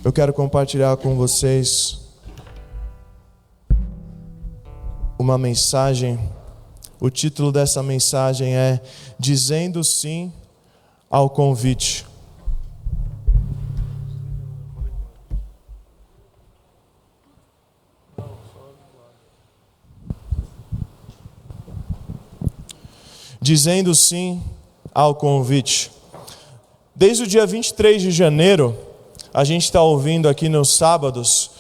Eu quero compartilhar com vocês uma mensagem. O título dessa mensagem é Dizendo Sim ao Convite. Dizendo sim ao convite. Desde o dia 23 de janeiro, a gente está ouvindo aqui nos sábados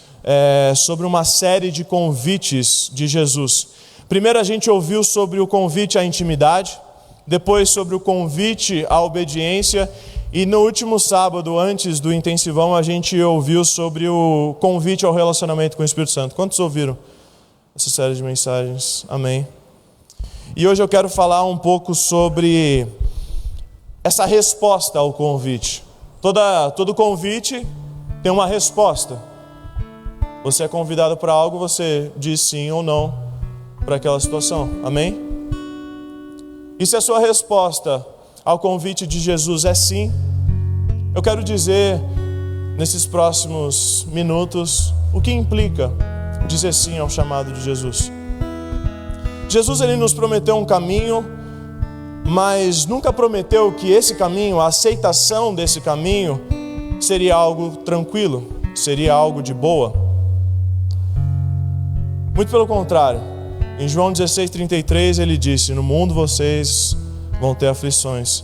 sobre uma série de convites de Jesus. Primeiro a gente ouviu sobre o convite à intimidade, depois sobre o convite à obediência e no último sábado, antes do intensivão, a gente ouviu sobre o convite ao relacionamento com o Espírito Santo. Quantos ouviram essa série de mensagens? Amém. E hoje eu quero falar um pouco sobre essa resposta ao convite. Todo convite tem uma resposta. Você é convidado para algo, você diz sim ou não para aquela situação. Amém? E se a sua resposta ao convite de Jesus é sim, eu quero dizer nesses próximos minutos o que implica dizer sim ao chamado de Jesus. Jesus ele nos prometeu um caminho, mas nunca prometeu que esse caminho, a aceitação desse caminho, seria algo tranquilo, seria algo de boa. Muito pelo contrário. Em João 16:33 ele disse: no mundo vocês vão ter aflições.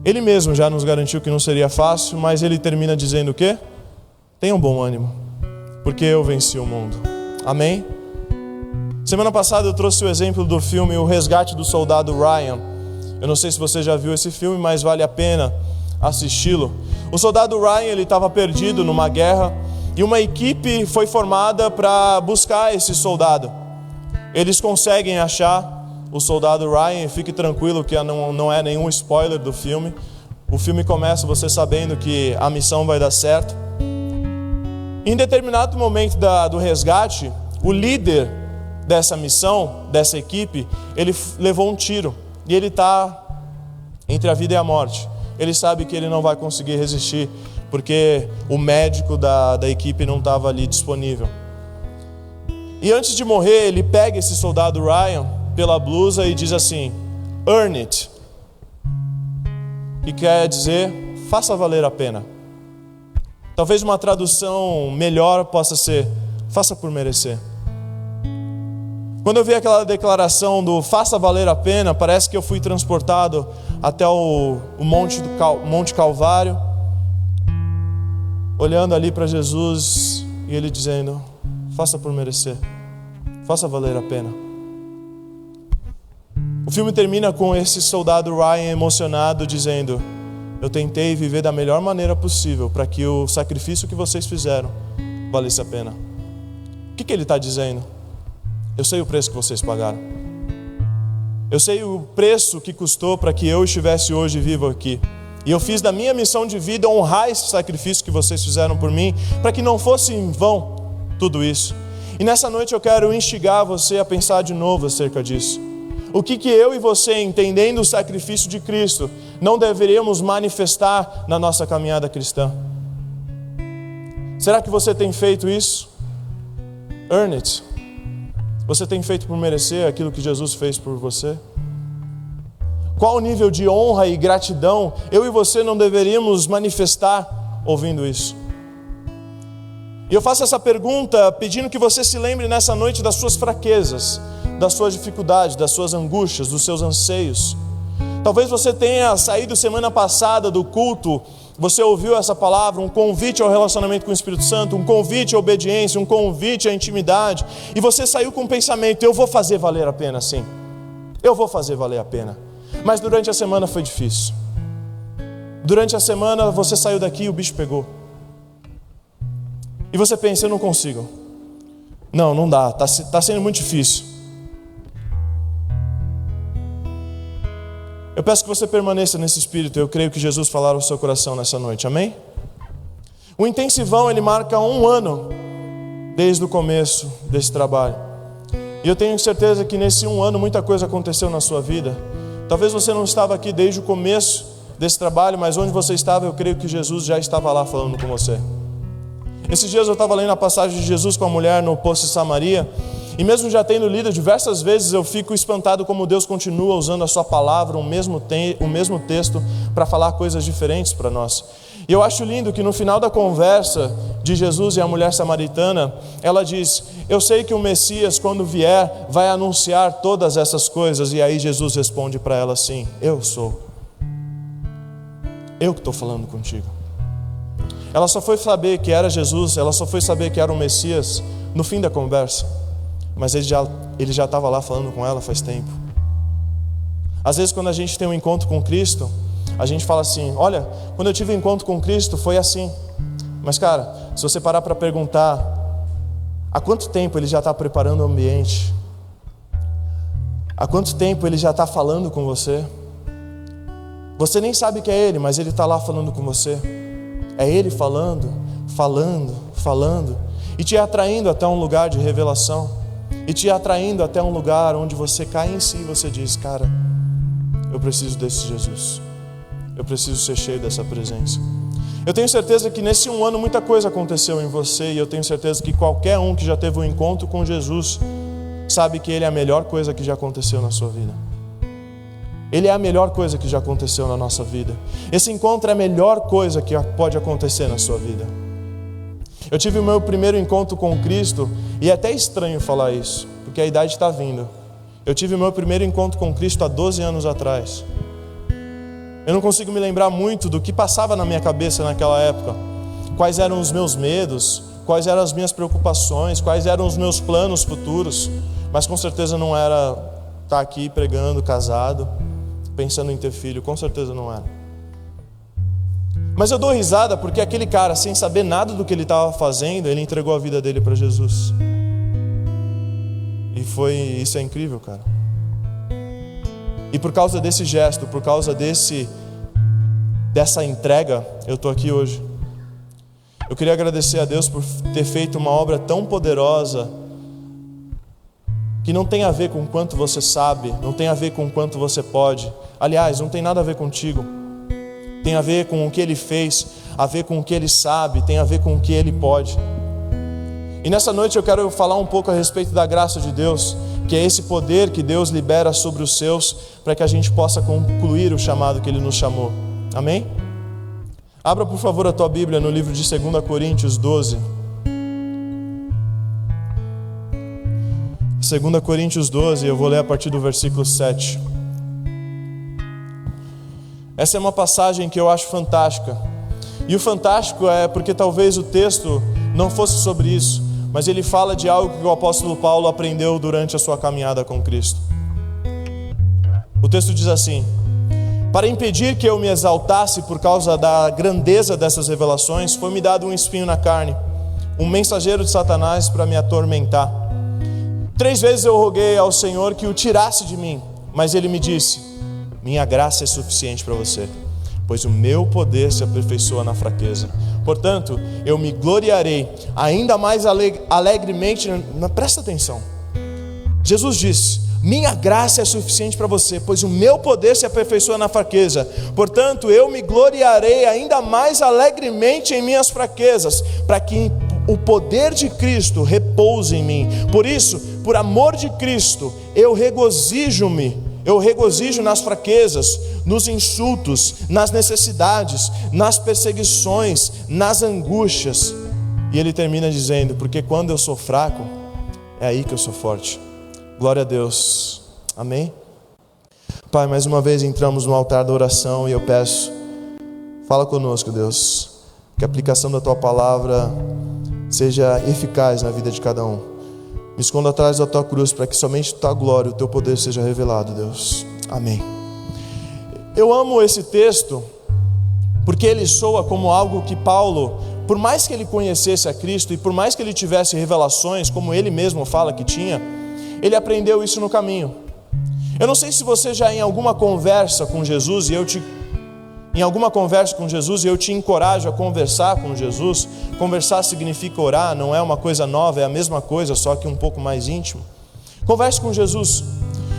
Ele mesmo já nos garantiu que não seria fácil, mas ele termina dizendo o quê? Tenham bom ânimo, porque eu venci o mundo. Amém? Semana passada eu trouxe o exemplo do filme O Resgate do Soldado Ryan. Eu não sei se você já viu esse filme, mas vale a pena assisti-lo. O soldado Ryan ele estava perdido numa guerra e uma equipe foi formada para buscar esse soldado. Eles conseguem achar o soldado Ryan, fique tranquilo que não é nenhum spoiler do filme. O filme começa você sabendo que a missão vai dar certo. Em determinado momento do resgate, o líder dessa missão, dessa equipe, ele levou um tiro e ele está entre a vida e a morte. Ele sabe que ele não vai conseguir resistir porque o médico da equipe não estava ali disponível. E antes de morrer, ele pega esse soldado Ryan pela blusa e diz assim: earn it, que quer dizer faça valer a pena. Talvez uma tradução melhor possa ser faça por merecer. Quando eu vi aquela declaração do faça valer a pena, parece que eu fui transportado até o Monte Calvário, olhando ali para Jesus e ele dizendo: faça por merecer, faça valer a pena. O filme termina com esse soldado Ryan emocionado dizendo: eu tentei viver da melhor maneira possível para que o sacrifício que vocês fizeram valesse a pena. O que ele está dizendo? Eu sei o preço que vocês pagaram. Eu sei o preço que custou para que eu estivesse hoje vivo aqui. E eu fiz da minha missão de vida honrar esse sacrifício que vocês fizeram por mim, para que não fosse em vão tudo isso. E nessa noite eu quero instigar você a pensar de novo acerca disso. O que eu e você, entendendo o sacrifício de Cristo, não deveríamos manifestar na nossa caminhada cristã? Será que você tem feito isso? Earn it. Você tem feito por merecer aquilo que Jesus fez por você? Qual o nível de honra e gratidão eu e você não deveríamos manifestar ouvindo isso? E eu faço essa pergunta pedindo que você se lembre nessa noite das suas fraquezas, das suas dificuldades, das suas angústias, dos seus anseios. Talvez você tenha saído semana passada do culto, você ouviu essa palavra, um convite ao relacionamento com o Espírito Santo, um convite à obediência, um convite à intimidade, e você saiu com o pensamento: eu vou fazer valer a pena sim, eu vou fazer valer a pena. Mas durante a semana foi difícil. Durante a semana você saiu daqui e o bicho pegou. E você pensa: eu não consigo. Não dá, está sendo muito difícil. Eu peço que você permaneça nesse espírito. Eu creio que Jesus falará ao seu coração nessa noite, amém? O intensivão, ele marca 1 ano desde o começo desse trabalho. E eu tenho certeza que nesse 1 ano muita coisa aconteceu na sua vida. Talvez você não estava aqui desde o começo desse trabalho, mas onde você estava, eu creio que Jesus já estava lá falando com você. Esses dias eu estava lendo a passagem de Jesus com a mulher no poço de Samaria, e mesmo já tendo lido diversas vezes, eu fico espantado como Deus continua usando a sua palavra, o mesmo texto, para falar coisas diferentes para nós. E eu acho lindo que no final da conversa de Jesus e a mulher samaritana, ela diz: eu sei que o Messias, quando vier, vai anunciar todas essas coisas. E aí Jesus responde para ela assim: eu sou. Eu que estou falando contigo. Ela só foi saber que era Jesus, ela só foi saber que era o Messias no fim da conversa. Mas ele já estava lá falando com ela faz tempo. Às vezes quando a gente tem um encontro com Cristo, a gente fala assim: olha, quando eu tive um encontro com Cristo foi assim. Mas cara, se você parar para perguntar, há quanto tempo ele já está preparando o ambiente? Há quanto tempo ele já está falando com você? Você nem sabe que é ele, mas ele está lá falando com você. É ele falando, e te atraindo até um lugar de revelação, e te atraindo até um lugar onde você cai em si e você diz: cara, eu preciso desse Jesus, eu preciso ser cheio dessa presença. Eu tenho certeza que nesse um ano muita coisa aconteceu em você, e eu tenho certeza que qualquer um que já teve um encontro com Jesus sabe que Ele é a melhor coisa que já aconteceu na sua vida. Ele é a melhor coisa que já aconteceu na nossa vida. Esse encontro é a melhor coisa que pode acontecer na sua vida. Eu tive o meu primeiro encontro com Cristo, e é até estranho falar isso, porque a idade está vindo. Eu tive o meu primeiro encontro com Cristo há 12 anos atrás. Eu não consigo me lembrar muito do que passava na minha cabeça naquela época. Quais eram os meus medos, quais eram as minhas preocupações, quais eram os meus planos futuros. Mas com certeza não era estar aqui pregando, casado, pensando em ter filho, com certeza não era. Mas eu dou risada porque aquele cara, sem saber nada do que ele estava fazendo, ele entregou a vida dele para Jesus. E isso é incrível, cara. E por causa desse gesto, por causa dessa entrega, eu estou aqui hoje. Eu queria agradecer a Deus por ter feito uma obra tão poderosa, que não tem a ver com quanto você sabe, não tem a ver com quanto você pode. Aliás, não tem nada a ver contigo. Tem a ver com o que Ele fez, a ver com o que Ele sabe, tem a ver com o que Ele pode. E nessa noite eu quero falar um pouco a respeito da graça de Deus, que é esse poder que Deus libera sobre os seus, para que a gente possa concluir o chamado que Ele nos chamou. Amém? Abra por favor a tua Bíblia no livro de 2 Coríntios 12. 2 Coríntios 12, eu vou ler a partir do versículo 7. Essa é uma passagem que eu acho fantástica. E o fantástico é porque talvez o texto não fosse sobre isso, mas ele fala de algo que o apóstolo Paulo aprendeu durante a sua caminhada com Cristo. O texto diz assim: para impedir que eu me exaltasse por causa da grandeza dessas revelações, foi-me dado um espinho na carne, um mensageiro de Satanás para me atormentar. 3 vezes eu roguei ao Senhor que o tirasse de mim, mas Ele me disse: minha graça é suficiente para você, pois o meu poder se aperfeiçoa na fraqueza. Portanto, eu me gloriarei ainda mais alegremente. Presta atenção. Jesus disse: minha graça é suficiente para você, pois o meu poder se aperfeiçoa na fraqueza. Portanto, eu me gloriarei ainda mais alegremente em minhas fraquezas, para que o poder de Cristo repouse em mim. Por isso, por amor de Cristo, eu regozijo nas fraquezas, nos insultos, nas necessidades, nas perseguições, nas angústias. E ele termina dizendo: porque quando eu sou fraco, é aí que eu sou forte. Glória a Deus. Amém? Pai, mais uma vez entramos no altar da oração e eu peço, fala conosco, Deus, que a aplicação da Tua palavra seja eficaz na vida de cada um. Me esconda atrás da Tua cruz para que somente Tua glória, o Teu poder seja revelado, Deus. Amém. Eu amo esse texto porque ele soa como algo que Paulo, por mais que ele conhecesse a Cristo e por mais que ele tivesse revelações, como ele mesmo fala que tinha, ele aprendeu isso no caminho. Eu não sei se você já em alguma conversa com Jesus e eu te encorajo a conversar com Jesus. Conversar significa orar, não é uma coisa nova, é a mesma coisa, só que um pouco mais íntimo. Converse com Jesus.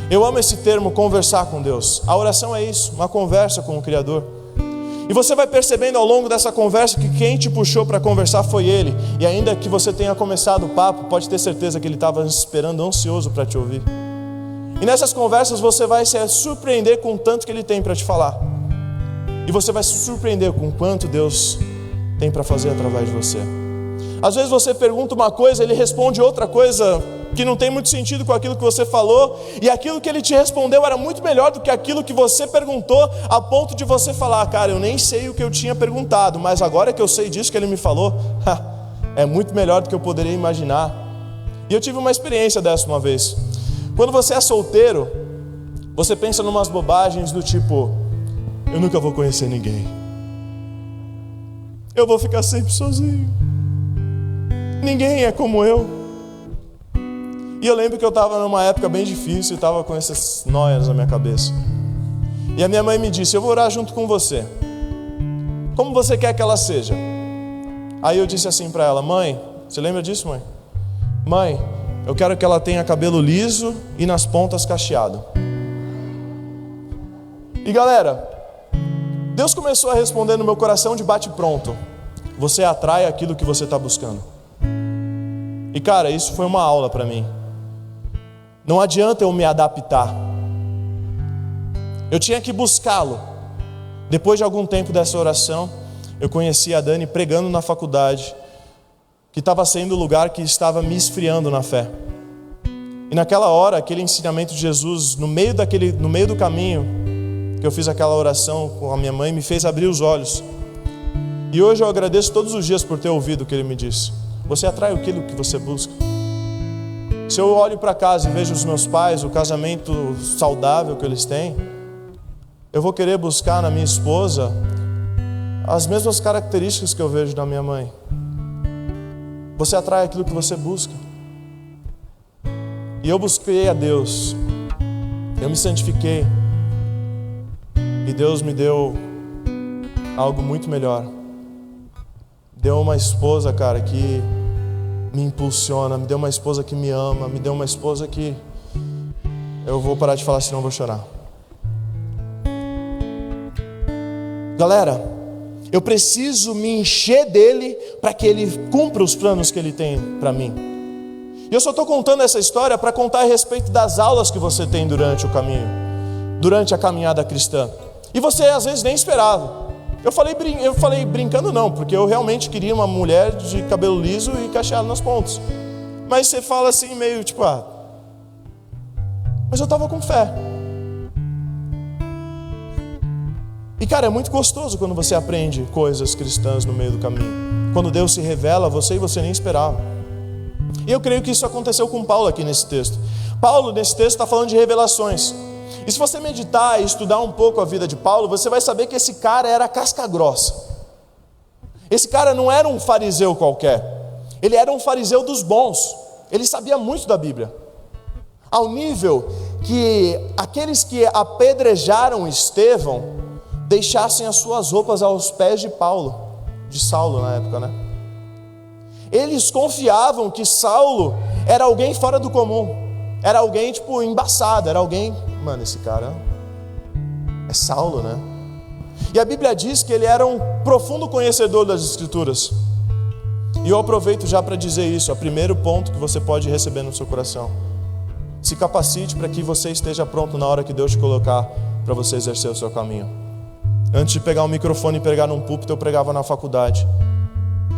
Eu amo esse termo, conversar com Deus. A oração é isso, uma conversa com o Criador. E você vai percebendo ao longo dessa conversa que quem te puxou para conversar foi ele. E ainda que você tenha começado o papo, pode ter certeza que ele estava esperando ansioso para te ouvir. E nessas conversas você vai se surpreender com o tanto que ele tem para te falar. E você vai se surpreender com o quanto Deus tem para fazer através de você. Às vezes você pergunta uma coisa, ele responde outra coisa que não tem muito sentido com aquilo que você falou, e aquilo que ele te respondeu era muito melhor do que aquilo que você perguntou, a ponto de você falar: cara, eu nem sei o que eu tinha perguntado, mas agora que eu sei disso que ele me falou, é muito melhor do que eu poderia imaginar. E eu tive uma experiência dessa uma vez. Quando você é solteiro, você pensa numas bobagens do tipo: eu nunca vou conhecer ninguém, eu vou ficar sempre sozinho, ninguém é como eu. E eu lembro que eu estava numa época bem difícil, estava com essas noias na minha cabeça. E a minha mãe me disse: eu vou orar junto com você. Como você quer que ela seja? Aí eu disse assim para ela: mãe, você lembra disso, mãe? Mãe, eu quero que ela tenha cabelo liso e nas pontas cacheado. E galera, Deus começou a responder no meu coração de bate-pronto: você atrai aquilo que você está buscando. E cara, isso foi uma aula para mim. Não adianta eu me adaptar, eu tinha que buscá-lo. Depois de algum tempo dessa oração, eu conheci a Dani pregando na faculdade, que estava sendo o lugar que estava me esfriando na fé. E naquela hora, aquele ensinamento de Jesus, no meio do caminho, que eu fiz aquela oração com a minha mãe, me fez abrir os olhos. E hoje eu agradeço todos os dias por ter ouvido o que ele me disse: você atrai aquilo que você busca. Se eu olho para casa e vejo os meus pais, o casamento saudável que eles têm, eu vou querer buscar na minha esposa as mesmas características que eu vejo na minha mãe. Você atrai aquilo que você busca. E eu busquei a Deus, eu me santifiquei, e Deus me deu algo muito melhor. Deu uma esposa, cara, que me impulsiona, me deu uma esposa que me ama, me deu uma esposa que... Eu vou parar de falar, senão eu vou chorar. Galera, eu preciso me encher dele para que ele cumpra os planos que ele tem para mim. E eu só estou contando essa história para contar a respeito das aulas que você tem durante o caminho, durante a caminhada cristã. E você às vezes nem esperava. Eu falei brincando não, porque eu realmente queria uma mulher de cabelo liso e cacheado nas pontas. Mas você fala assim meio tipo, mas eu estava com fé. E cara, é muito gostoso quando você aprende coisas cristãs no meio do caminho. Quando Deus se revela a você e você nem esperava. E eu creio que isso aconteceu com Paulo aqui nesse texto. Paulo nesse texto está falando de revelações. E se você meditar e estudar um pouco a vida de Paulo, você vai saber que esse cara era casca grossa. Esse cara não era um fariseu qualquer. Ele era um fariseu dos bons. Ele sabia muito da Bíblia. Ao nível que aqueles que apedrejaram Estevão deixassem as suas roupas aos pés de Paulo, de Saulo na época, né? Eles confiavam que Saulo era alguém fora do comum. Era alguém tipo embaçado, era alguém... Mano, esse cara é Saulo, né? E a Bíblia diz que ele era um profundo conhecedor das Escrituras. E eu aproveito já para dizer isso, é o primeiro ponto que você pode receber no seu coração. Se capacite para que você esteja pronto na hora que Deus te colocar para você exercer o seu caminho. Antes de pegar um microfone e pregar num púlpito, eu pregava na faculdade.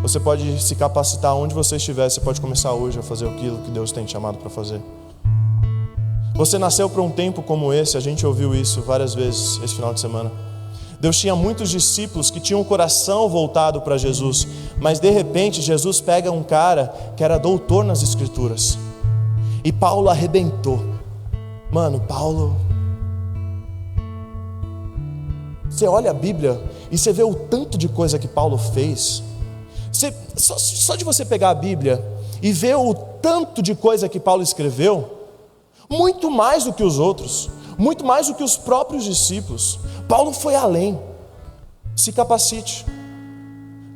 Você pode se capacitar onde você estiver, você pode começar hoje a fazer aquilo que Deus tem te chamado para fazer. Você nasceu para um tempo como esse, a gente ouviu isso várias vezes esse final de semana. Deus tinha muitos discípulos que tinham o coração voltado para Jesus, mas de repente Jesus pega um cara que era doutor nas Escrituras. E Paulo arrebentou. Mano, Paulo... Você olha a Bíblia e você vê o tanto de coisa que Paulo fez. Só de você pegar a Bíblia e ver o tanto de coisa que Paulo escreveu, muito mais do que os outros, muito mais do que os próprios discípulos. Paulo foi além. Se capacite.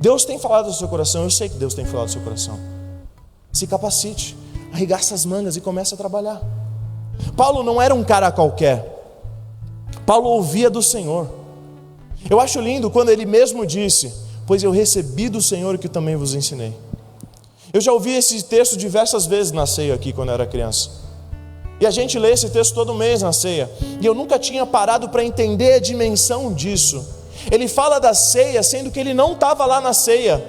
Deus tem falado no seu coração, eu sei que Deus tem falado no seu coração. Se capacite, arregaça as mangas e comece a trabalhar. Paulo não era um cara qualquer. Paulo ouvia do Senhor. Eu acho lindo quando ele mesmo disse: pois eu recebi do Senhor o que também vos ensinei. Eu já ouvi esse texto diversas vezes na ceia aqui quando eu era criança. E a gente lê esse texto todo mês na ceia. E eu nunca tinha parado para entender a dimensão disso. Ele fala da ceia, sendo que ele não estava lá na ceia.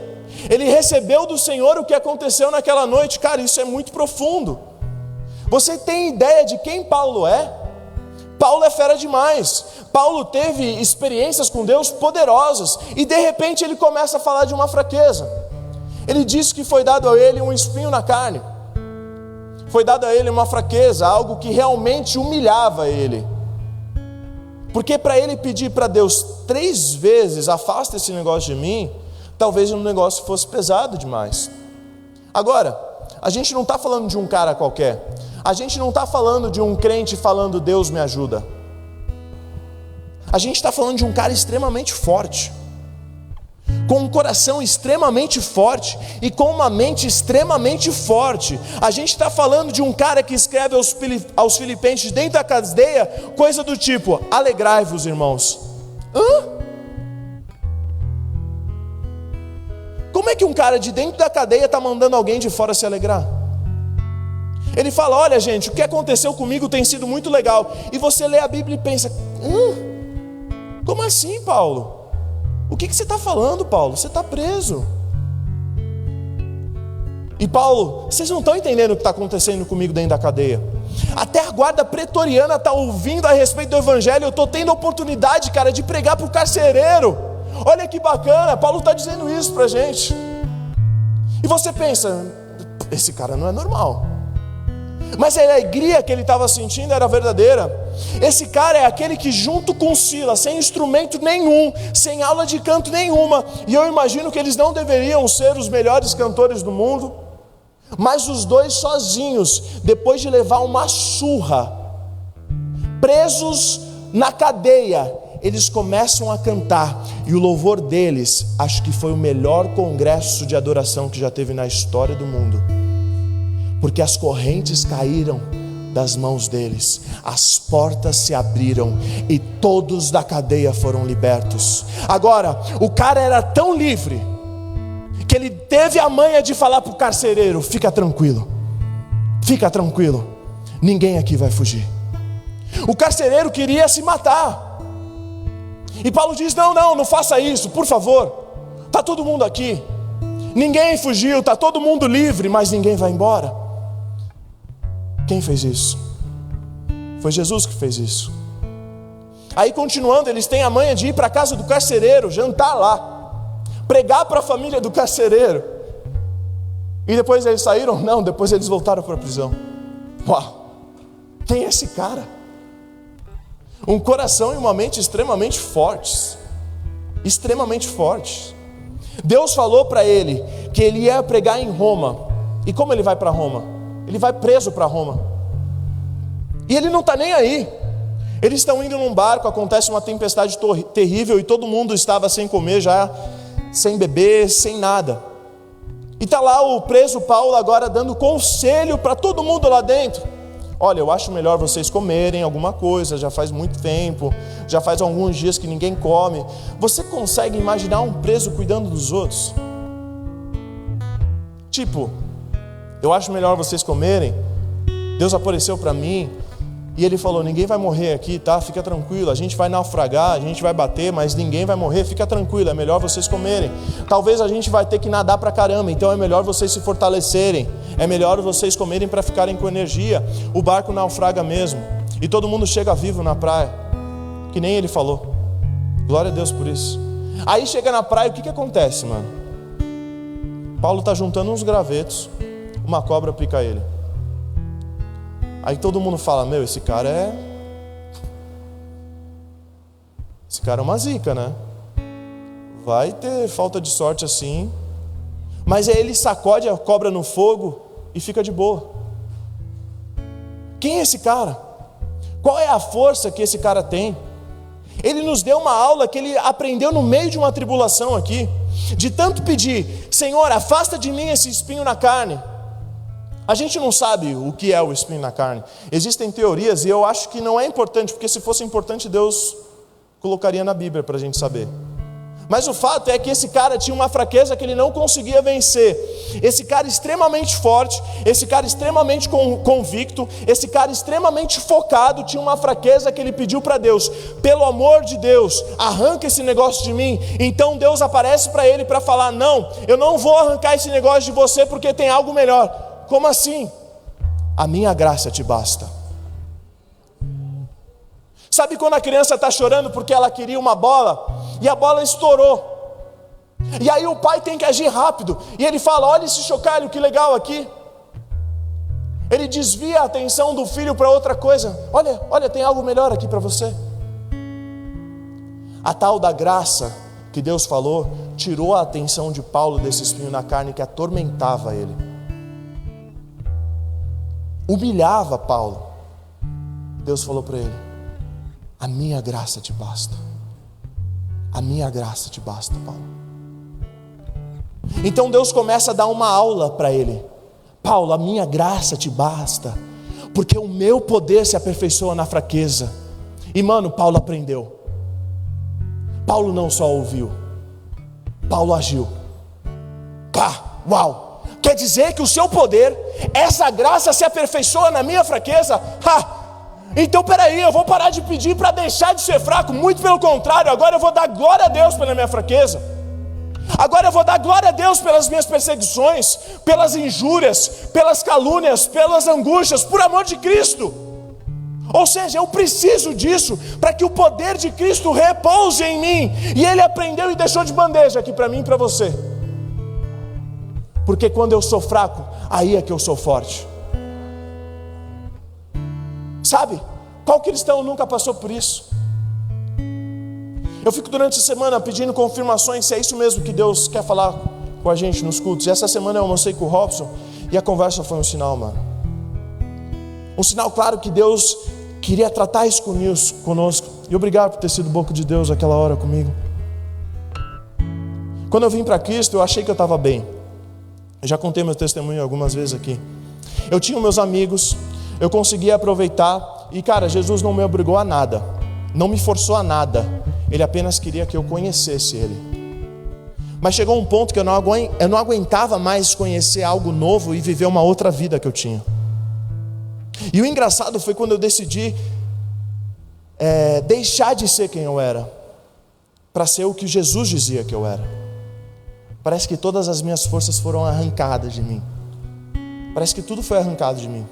Ele recebeu do Senhor o que aconteceu naquela noite. Cara, isso é muito profundo. Você tem ideia de quem Paulo é? Paulo é fera demais. Paulo teve experiências com Deus poderosas. E de repente ele começa a falar de uma fraqueza. Ele disse que foi dado a ele um espinho na carne. Foi dado a ele uma fraqueza, algo que realmente humilhava ele. Porque para ele pedir para Deus 3 vezes, afasta esse negócio de mim, talvez o negócio fosse pesado demais. Agora, a gente não está falando de um cara qualquer. A gente não está falando de um crente falando Deus me ajuda. A gente está falando de um cara extremamente forte, com um coração extremamente forte e com uma mente extremamente forte. A gente está falando de um cara que escreve aos filipenses dentro da cadeia, coisa do tipo: alegrai-vos, irmãos. Como é que um cara de dentro da cadeia está mandando alguém de fora se alegrar? Ele fala: olha gente, o que aconteceu comigo tem sido muito legal. E você lê a Bíblia e pensa: como assim, Paulo? O que você está falando, Paulo? Você está preso. E Paulo, vocês não estão entendendo o que está acontecendo comigo dentro da cadeia. Até a guarda pretoriana está ouvindo a respeito do evangelho. Eu estou tendo a oportunidade, cara, de pregar para o carcereiro. Olha que bacana, Paulo está dizendo isso para a gente. E você pensa: esse cara não é normal. Mas a alegria que ele estava sentindo era verdadeira. Esse cara é aquele que, junto com Silas, sem instrumento nenhum, sem aula de canto nenhuma, e eu imagino que eles não deveriam ser os melhores cantores do mundo, mas os dois sozinhos, depois de levar uma surra, presos na cadeia, eles começam a cantar, e o louvor deles, acho que foi o melhor congresso de adoração que já teve na história do mundo, porque as correntes caíram das mãos deles, as portas se abriram e todos da cadeia foram libertos. Agora, o cara era tão livre que ele teve a manha de falar para o carcereiro: fica tranquilo, ninguém aqui vai fugir. O carcereiro queria se matar, e Paulo diz: não faça isso, por favor, está todo mundo aqui, ninguém fugiu, está todo mundo livre, mas ninguém vai embora. Quem fez isso? Foi Jesus que fez isso. Aí continuando, eles têm a manha de ir para a casa do carcereiro, jantar lá, pregar para a família do carcereiro. E depois eles saíram? Não, depois eles voltaram para a prisão. Uau! Quem é esse cara? Um coração e uma mente extremamente fortes. Extremamente fortes. Deus falou para ele que ele ia pregar em Roma. E como ele vai para Roma? Ele vai preso para Roma. E ele não está nem aí. Eles estão indo num barco, acontece uma tempestade terrível e todo mundo estava sem comer já, sem beber, sem nada. E está lá o preso Paulo agora dando conselho para todo mundo lá dentro. Olha, eu acho melhor vocês comerem alguma coisa, já faz muito tempo, já faz alguns dias que ninguém come. Você consegue imaginar um preso cuidando dos outros? Tipo, eu acho melhor vocês comerem. Deus apareceu para mim e Ele falou: ninguém vai morrer aqui, tá? Fica tranquilo, a gente vai naufragar, a gente vai bater, mas ninguém vai morrer, fica tranquilo, é melhor vocês comerem. Talvez a gente vai ter que nadar pra caramba, então é melhor vocês se fortalecerem, é melhor vocês comerem para ficarem com energia. O barco naufraga mesmo, e todo mundo chega vivo na praia, que nem Ele falou. Glória a Deus por isso. Aí chega na praia, o que acontece, mano? Paulo está juntando uns gravetos, uma cobra pica ele. Aí todo mundo fala: meu, esse cara é uma zica, né? Vai ter falta de sorte assim. Mas aí ele sacode a cobra no fogo e fica de boa. Quem é esse cara? Qual é a força que esse cara tem? Ele nos deu uma aula que ele aprendeu no meio de uma tribulação aqui, de tanto pedir: Senhor, afasta de mim esse espinho na carne. A gente não sabe o que é o espinho na carne. Existem teorias e eu acho que não é importante, porque se fosse importante Deus colocaria na Bíblia para a gente saber. Mas o fato é que esse cara tinha uma fraqueza que ele não conseguia vencer. Esse cara extremamente forte, esse cara extremamente convicto, esse cara extremamente focado, tinha uma fraqueza que ele pediu para Deus: pelo amor de Deus, arranca esse negócio de mim. Então Deus aparece para ele para falar: não, eu não vou arrancar esse negócio de você porque tem algo melhor. Como assim? A minha graça te basta. Sabe quando a criança está chorando porque ela queria uma bola e a bola estourou? E aí o pai tem que agir rápido. E ele fala: olha esse chocalho, que legal aqui. Ele desvia a atenção do filho para outra coisa. Olha, tem algo melhor aqui para você. A tal da graça que Deus falou tirou a atenção de Paulo desse espinho na carne que atormentava ele, humilhava Paulo. Deus falou para ele: a minha graça te basta. A minha graça te basta, Paulo. Então Deus começa a dar uma aula para ele: Paulo, a minha graça te basta, porque o meu poder se aperfeiçoa na fraqueza. E mano, Paulo aprendeu. Paulo não só ouviu, Paulo agiu. Uau! Quer dizer que o seu poder, essa graça se aperfeiçoa na minha fraqueza? Então peraí, eu vou parar de pedir para deixar de ser fraco. Muito pelo contrário, agora eu vou dar glória a Deus pela minha fraqueza. Agora eu vou dar glória a Deus pelas minhas perseguições, pelas injúrias, pelas calúnias, pelas angústias, por amor de Cristo. Ou seja, eu preciso disso para que o poder de Cristo repouse em mim. E ele aprendeu e deixou de bandeja aqui para mim e para você. Porque quando eu sou fraco, aí é que eu sou forte. Sabe, qual cristão nunca passou por isso? Eu fico durante a semana pedindo confirmações se é isso mesmo que Deus quer falar com a gente nos cultos. E essa semana eu almocei com o Robson e a conversa foi um sinal, mano. Um sinal claro que Deus queria tratar isso conosco. E obrigado por ter sido boca de Deus aquela hora comigo. Quando eu vim para Cristo, eu achei que eu estava bem. Eu já contei meu testemunho algumas vezes aqui. Eu tinha meus amigos, eu conseguia aproveitar. E cara, Jesus não me obrigou a nada, não me forçou a nada. Ele apenas queria que eu conhecesse Ele. Mas chegou um ponto que eu não aguentava mais conhecer algo novo e viver uma outra vida que eu tinha. E o engraçado foi quando eu decidi deixar de ser quem eu era, para ser o que Jesus dizia que eu era. Parece que todas as minhas forças foram arrancadas de mim. Parece que tudo foi arrancado de mim.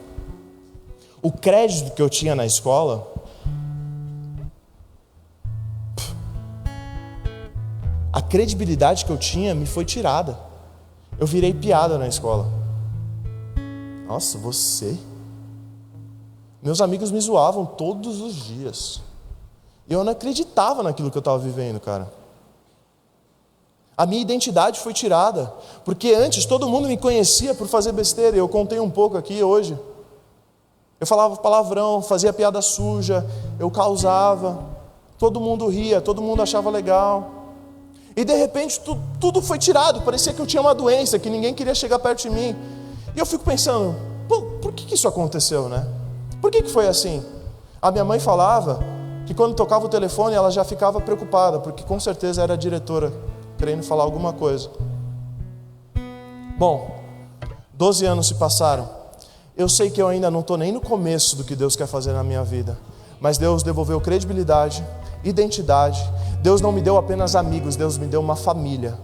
O crédito que eu tinha na escola, a credibilidade que eu tinha me foi tirada. Eu virei piada na escola. Nossa, você? Meus amigos me zoavam todos os dias. E eu não acreditava naquilo que eu estava vivendo, cara. A minha identidade foi tirada. Porque antes todo mundo me conhecia por fazer besteira. Eu contei um pouco aqui hoje. Eu falava palavrão, fazia piada suja, eu causava. Todo mundo ria, todo mundo achava legal. E de repente tudo foi tirado. Parecia que eu tinha uma doença, que ninguém queria chegar perto de mim. E eu fico pensando, por que isso aconteceu, né? Por que foi assim? A minha mãe falava que quando tocava o telefone ela já ficava preocupada, porque com certeza era a diretora querendo falar alguma coisa. Bom, 12 anos se passaram. Eu sei que eu ainda não estou nem no começo do que Deus quer fazer na minha vida. Mas Deus devolveu credibilidade, identidade. Deus não me deu apenas amigos, Deus me deu uma família.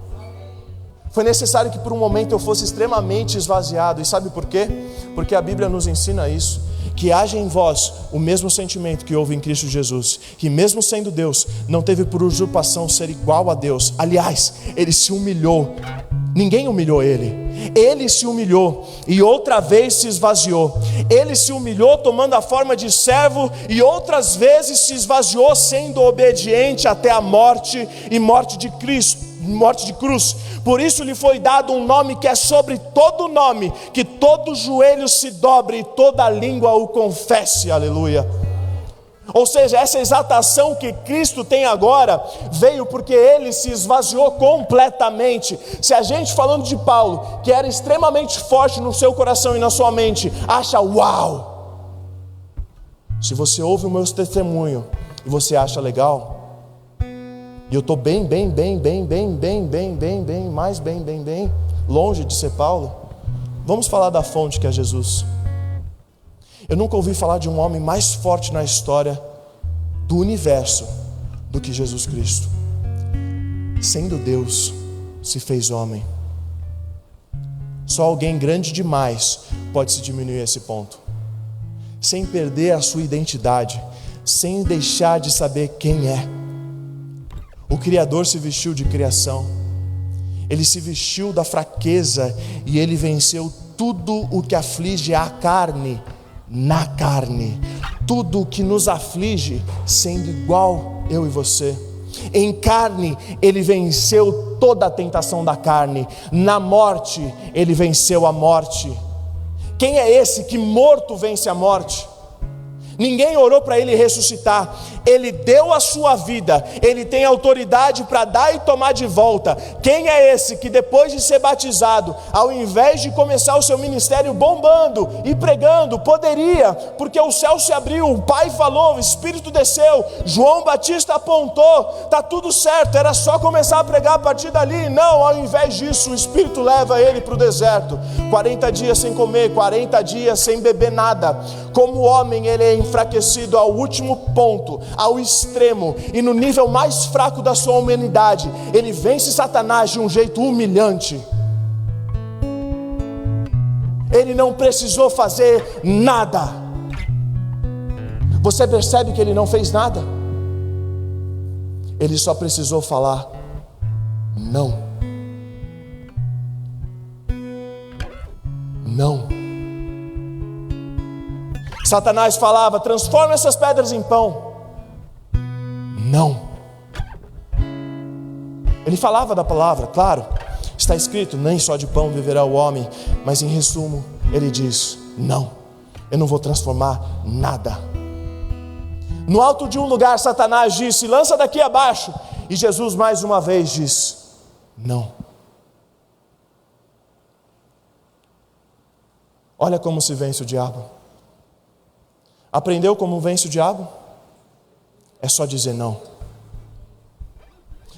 Foi necessário que por um momento eu fosse extremamente esvaziado. E sabe por quê? Porque a Bíblia nos ensina isso. Que haja em vós o mesmo sentimento que houve em Cristo Jesus, que mesmo sendo Deus, não teve por usurpação ser igual a Deus. Aliás, Ele se humilhou. Ninguém humilhou Ele. Ele se humilhou e outra vez se esvaziou. Ele se humilhou tomando a forma de servo e outras vezes se esvaziou sendo obediente até a morte e morte de Cristo. Morte de cruz. Por isso lhe foi dado um nome que é sobre todo nome, que todo joelho se dobre e toda língua o confesse. Aleluia. Ou seja, essa exaltação que Cristo tem agora veio porque Ele se esvaziou completamente. Se a gente, falando de Paulo, que era extremamente forte no seu coração e na sua mente, acha uau, se você ouve o meu testemunho e você acha legal, E eu estou bem longe de ser Paulo. Vamos falar da fonte que é Jesus. Eu nunca ouvi falar de um homem mais forte na história do universo do que Jesus Cristo. Sendo Deus, se fez homem. Só alguém grande demais pode se diminuir a esse ponto, sem perder a sua identidade, sem deixar de saber quem é. O Criador se vestiu de criação, Ele se vestiu da fraqueza e Ele venceu tudo o que aflige a carne, na carne, tudo o que nos aflige, sendo igual eu e você. Em carne, Ele venceu toda a tentação da carne. Na morte, Ele venceu a morte. Quem é esse que morto vence a morte? Ninguém orou para Ele ressuscitar. Ele deu a sua vida. Ele tem autoridade para dar e tomar de volta. Quem é esse que depois de ser batizado, ao invés de começar o seu ministério bombando e pregando, poderia, porque o céu se abriu, o Pai falou, o Espírito desceu, João Batista apontou, está tudo certo, era só começar a pregar a partir dali. Não, ao invés disso, o Espírito leva ele para o deserto, 40 dias sem comer, 40 dias sem beber nada. Como homem, ele é enfraquecido ao último ponto, ao extremo, e no nível mais fraco da sua humanidade, ele vence Satanás de um jeito humilhante. Ele não precisou fazer nada. Você percebe que ele não fez nada? Ele só precisou falar não. Não. Satanás falava: transforma essas pedras em pão. Não. Ele falava da palavra, claro, está escrito, nem só de pão viverá o homem, mas em resumo, ele diz: não, eu não vou transformar nada. No alto de um lugar, Satanás disse: lança daqui abaixo. E Jesus mais uma vez diz: não. Olha como se vence o diabo. Aprendeu como vence o diabo? É só dizer não.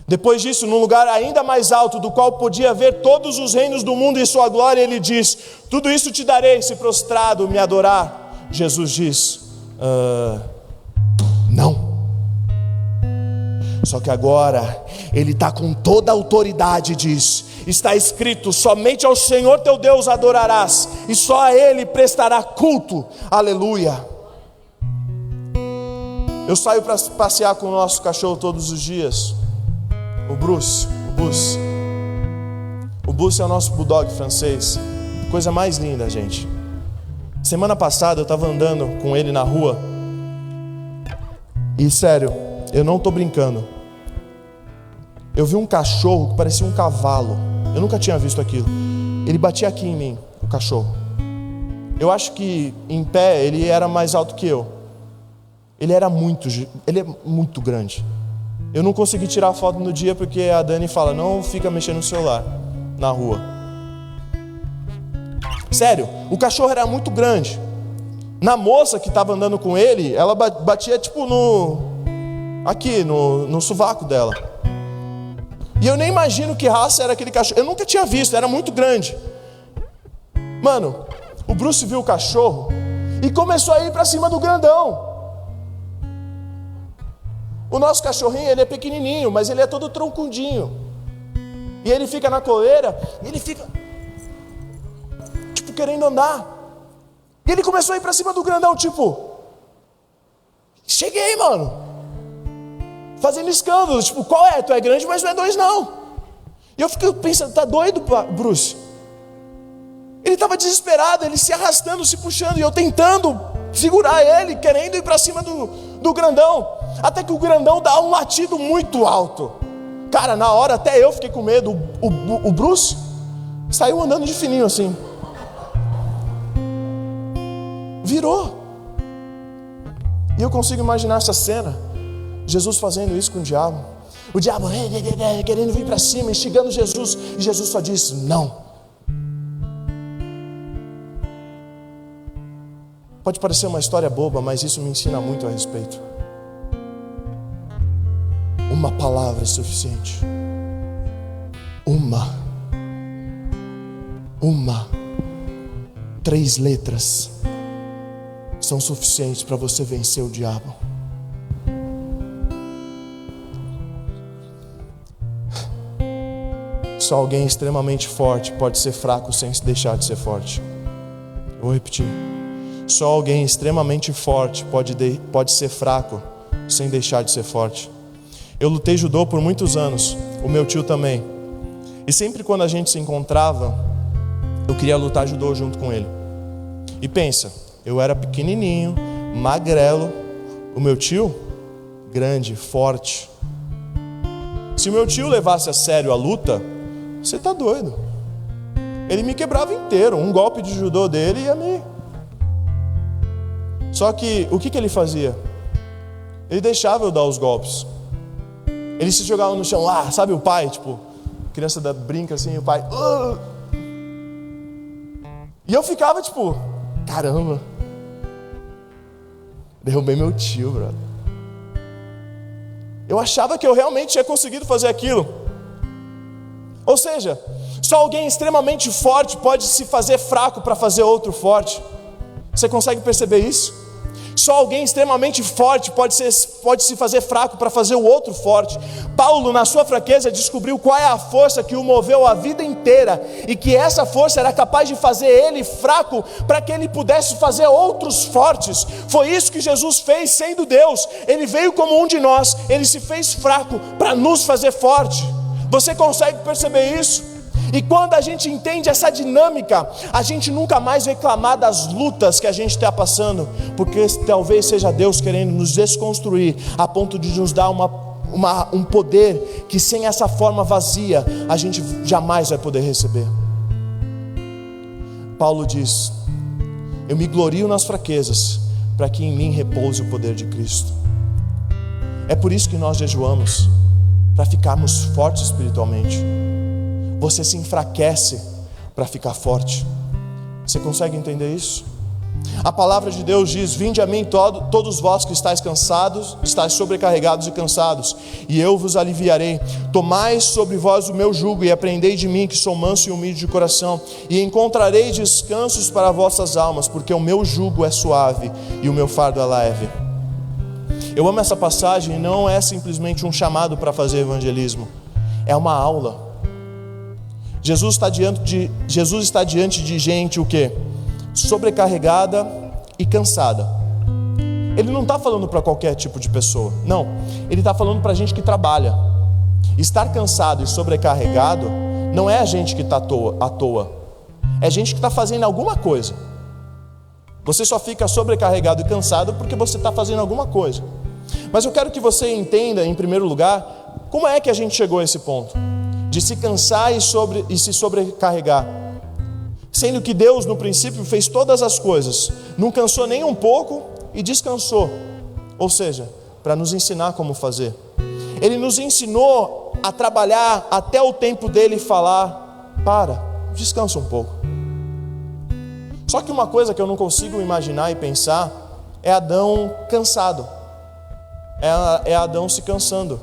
Depois disso, num lugar ainda mais alto, do qual podia ver todos os reinos do mundo e sua glória, ele diz: tudo isso te darei se prostrado me adorar. Jesus diz: não. Só que agora ele está com toda a autoridade e diz: está escrito, somente ao Senhor teu Deus adorarás, e só a Ele prestará culto. Aleluia. Eu saio para passear com o nosso cachorro todos os dias, o Bruce. O Bruce é o nosso bulldog francês, coisa mais linda, gente. Semana passada eu estava andando com ele na rua, e sério, eu não estou brincando, eu vi um cachorro que parecia um cavalo. Eu nunca tinha visto aquilo. Ele batia aqui em mim, o cachorro. Eu acho que em pé ele era mais alto que eu. Ele é muito grande. Eu não consegui tirar a foto no dia porque a Dani fala: não fica mexendo no celular na rua. Sério, o cachorro era muito grande. Na moça que estava andando com ele, ela batia tipo aqui no sovaco dela. E eu nem imagino que raça era aquele cachorro. Eu nunca tinha visto, era muito grande. Mano, o Bruce viu o cachorro e começou a ir para cima do grandão. O nosso cachorrinho, ele é pequenininho, mas ele é todo troncudinho. E ele fica na coleira, e ele fica tipo querendo andar. E ele começou a ir para cima do grandão, tipo: cheguei, mano. Fazendo escândalo, tipo: qual é? Tu é grande, mas não é 2 não. E eu fiquei pensando: tá doido, Bruce? Ele estava desesperado, ele se arrastando, se puxando, e eu tentando segurar ele, querendo ir para cima do grandão. Até que o grandão dá um latido muito alto. Cara, na hora até eu fiquei com medo. O Bruce saiu andando de fininho assim. Virou. E eu consigo imaginar essa cena. Jesus fazendo isso com o diabo. O diabo querendo vir para cima, instigando Jesus. E Jesus só disse: não. Pode parecer uma história boba, mas isso me ensina muito a respeito. O uma palavra é suficiente. Uma. 3 letras são suficientes para você vencer o diabo. Só alguém extremamente forte pode ser fraco sem deixar de ser forte. Eu vou repetir. Só alguém extremamente forte pode ser fraco sem deixar de ser forte. Eu lutei judô por muitos anos, o meu tio também. E sempre quando a gente se encontrava, eu queria lutar judô junto com ele. E pensa, eu era pequenininho, magrelo, o meu tio, grande, forte. Se o meu tio levasse a sério a luta, você tá doido. Ele me quebrava inteiro, um golpe de judô dele ia me... Só que, o que ele fazia? Ele deixava eu dar os golpes. Ele se jogava no chão, sabe o pai, tipo, criança brinca assim, o pai... E eu ficava tipo, caramba, derrubei meu tio, brother. Eu achava que eu realmente tinha conseguido fazer aquilo. Ou seja, só alguém extremamente forte pode se fazer fraco para fazer outro forte. Você consegue perceber isso? Só alguém extremamente forte pode se fazer fraco para fazer o outro forte. Paulo, na sua fraqueza, descobriu qual é a força que o moveu a vida inteira, e que essa força era capaz de fazer ele fraco para que ele pudesse fazer outros fortes. Foi isso que Jesus fez sendo Deus. Ele veio como um de nós, ele se fez fraco para nos fazer forte. Você consegue perceber isso? E quando a gente entende essa dinâmica, a gente nunca mais reclamar das lutas que a gente está passando, porque talvez seja Deus querendo nos desconstruir, a ponto de nos dar um poder que sem essa forma vazia, a gente jamais vai poder receber. Paulo diz: eu me glorio nas fraquezas, para que em mim repouse o poder de Cristo. É por isso que nós jejuamos, para ficarmos fortes espiritualmente. Você se enfraquece para ficar forte. Você consegue entender isso? A palavra de Deus diz: vinde a mim todos vós que estáis cansados, estáis sobrecarregados e cansados, e eu vos aliviarei. Tomai sobre vós o meu jugo e aprendei de mim, que sou manso e humilde de coração, e encontrarei descansos para vossas almas, porque o meu jugo é suave e o meu fardo é leve. Eu amo essa passagem. Não é simplesmente um chamado para fazer evangelismo, é uma aula. Jesus está diante de gente o quê? Sobrecarregada e cansada. Ele não está falando para qualquer tipo de pessoa, não. Ele está falando para gente que trabalha. Estar cansado e sobrecarregado não é a gente que está à toa. É gente que está fazendo alguma coisa. Você só fica sobrecarregado e cansado porque você está fazendo alguma coisa. Mas eu quero que você entenda, em primeiro lugar, como é que a gente chegou a esse ponto de se cansar e se sobrecarregar, sendo que Deus no princípio fez todas as coisas, não cansou nem um pouco e descansou, ou seja, para nos ensinar como fazer. Ele nos ensinou a trabalhar até o tempo dele falar: descansa um pouco. Só que uma coisa que eu não consigo imaginar e pensar é Adão cansado, é Adão se cansando.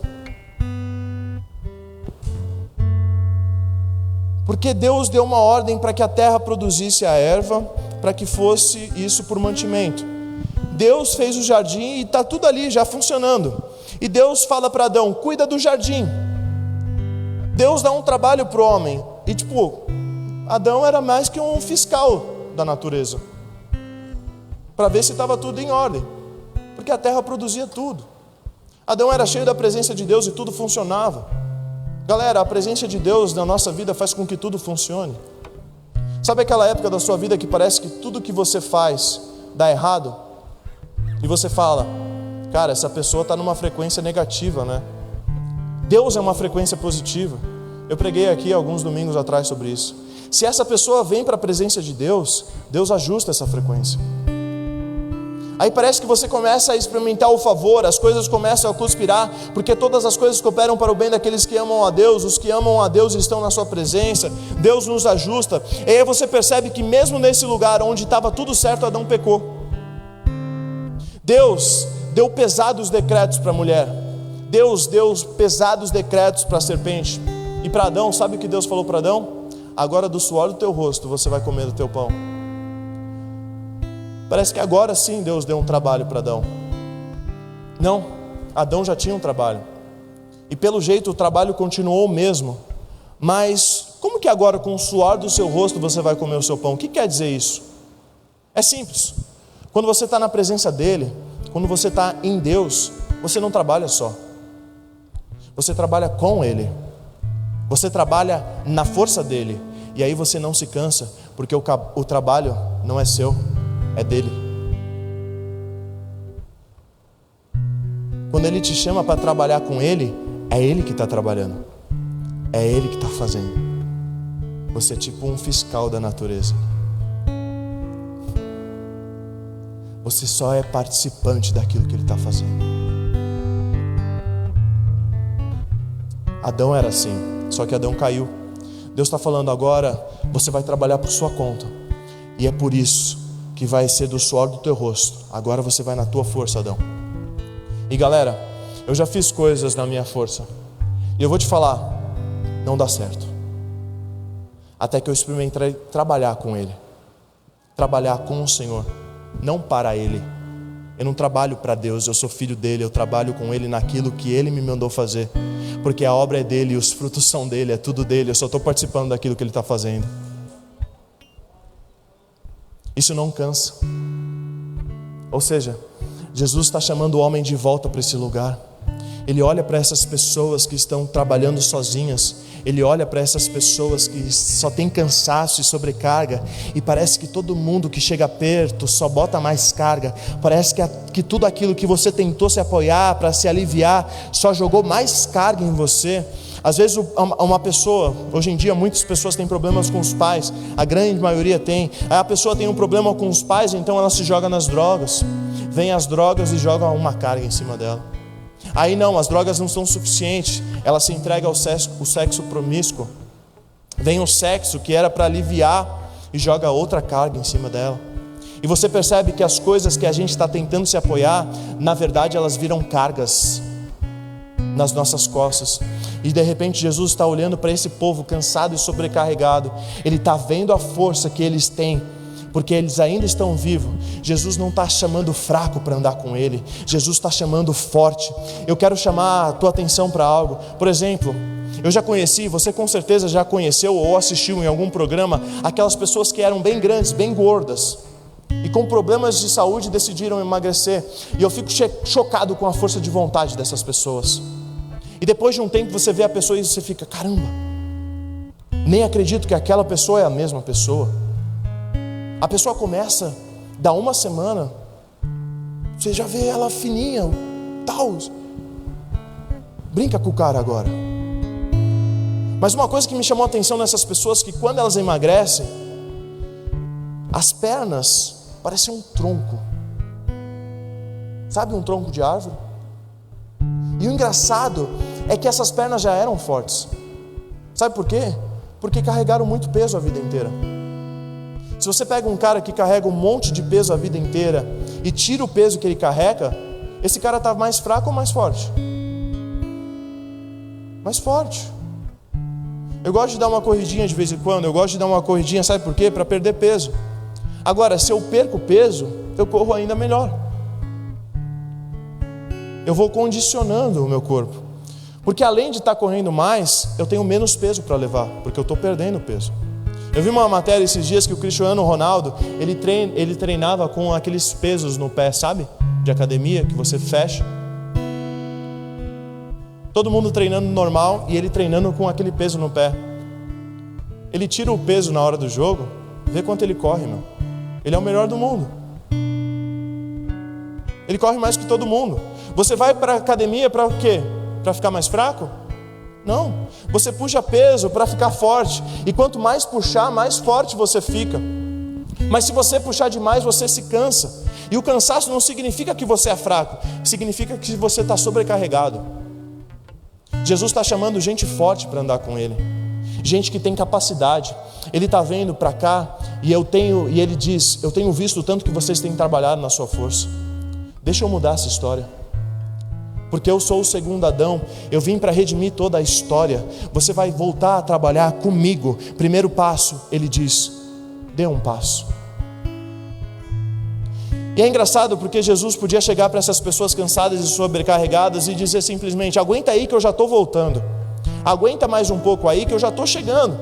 Porque Deus deu uma ordem para que a terra produzisse a erva, para que fosse isso por mantimento. Deus fez o jardim e está tudo ali já funcionando. E Deus fala para Adão: cuida do jardim. Deus dá um trabalho para o homem. E Adão era mais que um fiscal da natureza, para ver se estava tudo em ordem, porque a terra produzia tudo. Adão era cheio da presença de Deus e tudo funcionava. Galera, a presença de Deus na nossa vida faz com que tudo funcione. Sabe aquela época da sua vida que parece que tudo que você faz dá errado? E você fala: cara, essa pessoa está numa frequência negativa, né? Deus é uma frequência positiva. Eu preguei aqui alguns domingos atrás sobre isso. Se essa pessoa vem para a presença de Deus, Deus ajusta essa frequência. Aí parece que você começa a experimentar o favor, as coisas começam a conspirar, porque todas as coisas cooperam para o bem daqueles que amam a Deus. Os que amam a Deus estão na sua presença. Deus nos ajusta. E aí você percebe que mesmo nesse lugar onde estava tudo certo, Adão pecou. Deus deu pesados decretos para a mulher. Deus deu pesados decretos para a serpente. E para Adão, sabe o que Deus falou para Adão? Agora do suor do teu rosto você vai comer do teu pão. Parece que agora sim Deus deu um trabalho para Adão. Não, Adão já tinha um trabalho. E pelo jeito o trabalho continuou o mesmo. Mas como que agora com o suor do seu rosto você vai comer o seu pão? O que quer dizer isso? É simples. Quando você está na presença dEle, quando você está em Deus, você não trabalha só. Você trabalha com Ele. Você trabalha na força dEle. E aí você não se cansa, porque o trabalho não é seu, é dEle. Quando Ele te chama para trabalhar com Ele, é Ele que está trabalhando. É Ele que está fazendo. Você é tipo um fiscal da natureza. Você só é participante daquilo que Ele está fazendo. Adão era assim, só que Adão caiu. Deus está falando agora, você vai trabalhar por sua conta. E é por isso que vai ser do suor do teu rosto. Agora você vai na tua força, Adão. E galera, eu já fiz coisas na minha força. E eu vou te falar, não dá certo. Até que eu experimentei trabalhar com Ele. Trabalhar com o Senhor, não para Ele. Eu não trabalho para Deus, eu sou filho dEle. Eu trabalho com Ele naquilo que Ele me mandou fazer. Porque a obra é dEle, os frutos são dEle, é tudo dEle. Eu só estou participando daquilo que Ele está fazendo. Isso não cansa. Ou seja, Jesus está chamando o homem de volta para esse lugar. Ele olha para essas pessoas que estão trabalhando sozinhas. Ele olha para essas pessoas que só tem cansaço e sobrecarga. E parece que todo mundo que chega perto só bota mais carga. Parece que tudo aquilo que você tentou se apoiar para se aliviar só jogou mais carga em você. Às vezes uma pessoa, hoje em dia muitas pessoas têm problemas com os pais. A grande maioria tem. Aí a pessoa tem um problema com os pais, então ela se joga nas drogas. Vem as drogas e jogam uma carga em cima dela. Aí não, as drogas não são suficientes. Ela se entrega ao sexo promíscuo. Vem o sexo que era para aliviar e joga outra carga em cima dela. E você percebe que as coisas que a gente está tentando se apoiar, na verdade elas viram cargas nas nossas costas. E de repente Jesus está olhando para esse povo cansado e sobrecarregado. Ele está vendo a força que eles têm, porque eles ainda estão vivos. Jesus não está chamando fraco para andar com Ele. Jesus está chamando forte. Eu quero chamar a tua atenção para algo. Por exemplo, eu já conheci, você com certeza já conheceu ou assistiu em algum programa, aquelas pessoas que eram bem grandes, bem gordas, e com problemas de saúde decidiram emagrecer. E eu fico chocado com a força de vontade dessas pessoas. E depois de um tempo você vê a pessoa e você fica, caramba, nem acredito que aquela pessoa é a mesma pessoa. A pessoa começa, dá uma semana, você já vê ela fininha, tal. Brinca com o cara agora. Mas uma coisa que me chamou a atenção nessas pessoas, que quando elas emagrecem, as pernas parecem um tronco. Sabe um tronco de árvore? E o engraçado é que essas pernas já eram fortes. Sabe por quê? Porque carregaram muito peso a vida inteira. Se você pega um cara que carrega um monte de peso a vida inteira e tira o peso que ele carrega, esse cara está mais fraco ou mais forte? Mais forte. Eu gosto de dar uma corridinha de vez em quando. Eu gosto de dar uma corridinha, sabe por quê? Para perder peso. Agora, se eu perco peso, eu corro ainda melhor. Eu vou condicionando o meu corpo. Porque além de estar correndo mais, eu tenho menos peso para levar, porque eu estou perdendo peso. Eu vi uma matéria esses dias que o Cristiano Ronaldo, ele treinava com aqueles pesos no pé, sabe? De academia, que você fecha. Todo mundo treinando normal e ele treinando com aquele peso no pé. Ele tira o peso na hora do jogo, vê quanto ele corre, meu. Ele é o melhor do mundo. Ele corre mais que todo mundo. Você vai para a academia para o quê? Para ficar mais fraco? Não, você puxa peso para ficar forte. E quanto mais puxar, mais forte você fica. Mas se você puxar demais, você se cansa. E o cansaço não significa que você é fraco, significa que você está sobrecarregado. Jesus está chamando gente forte para andar com Ele, gente que tem capacidade. Ele está vendo para cá e Ele diz, eu tenho visto o tanto que vocês têm trabalhado na sua força. Deixa eu mudar essa história. porque eu sou o segundo Adão, eu vim para redimir toda a história. Você vai voltar a trabalhar comigo. Primeiro passo, ele diz: dê um passo. E é engraçado porque Jesus podia chegar para essas pessoas cansadas e sobrecarregadas e dizer simplesmente: aguenta aí que eu já estou voltando, aguenta mais um pouco aí que eu já estou chegando,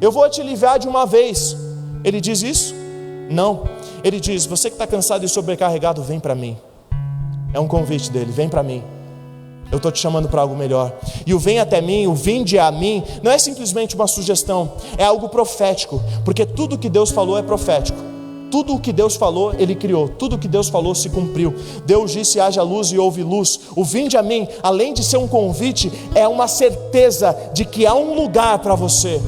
eu vou te aliviar de uma vez. Ele diz isso? Não. Ele diz: você que está cansado e sobrecarregado, vem para mim. É um convite dele: vem para mim, eu estou te chamando para algo melhor. E o vem até mim, o vinde a mim, não é simplesmente uma sugestão, é algo profético, porque tudo que Deus falou é profético. Tudo o que Deus falou, Ele criou. Tudo o que Deus falou se cumpriu. Deus disse: haja luz e houve luz. O vinde a mim, além de ser um convite, é uma certeza de que há um lugar para você.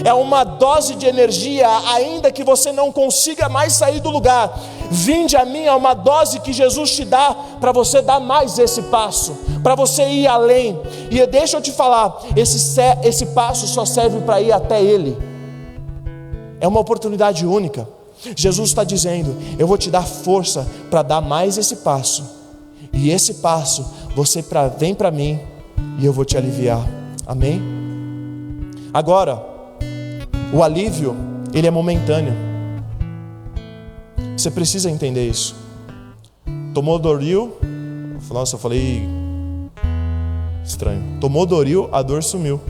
É uma dose de energia, ainda que você não consiga mais sair do lugar. Vinde a mim é uma dose que Jesus te dá para você dar mais esse passo, para você ir além. E deixa eu te falar, esse passo só serve para ir até Ele. É uma oportunidade única. Jesus está dizendo: eu vou te dar força para dar mais esse passo. E esse passo, você vem para mim e eu vou te aliviar. Amém? Agora, o alívio, ele é momentâneo. Você precisa entender isso. Tomou Doril, nossa, eu falei estranho. Tomou Doril, a dor sumiu.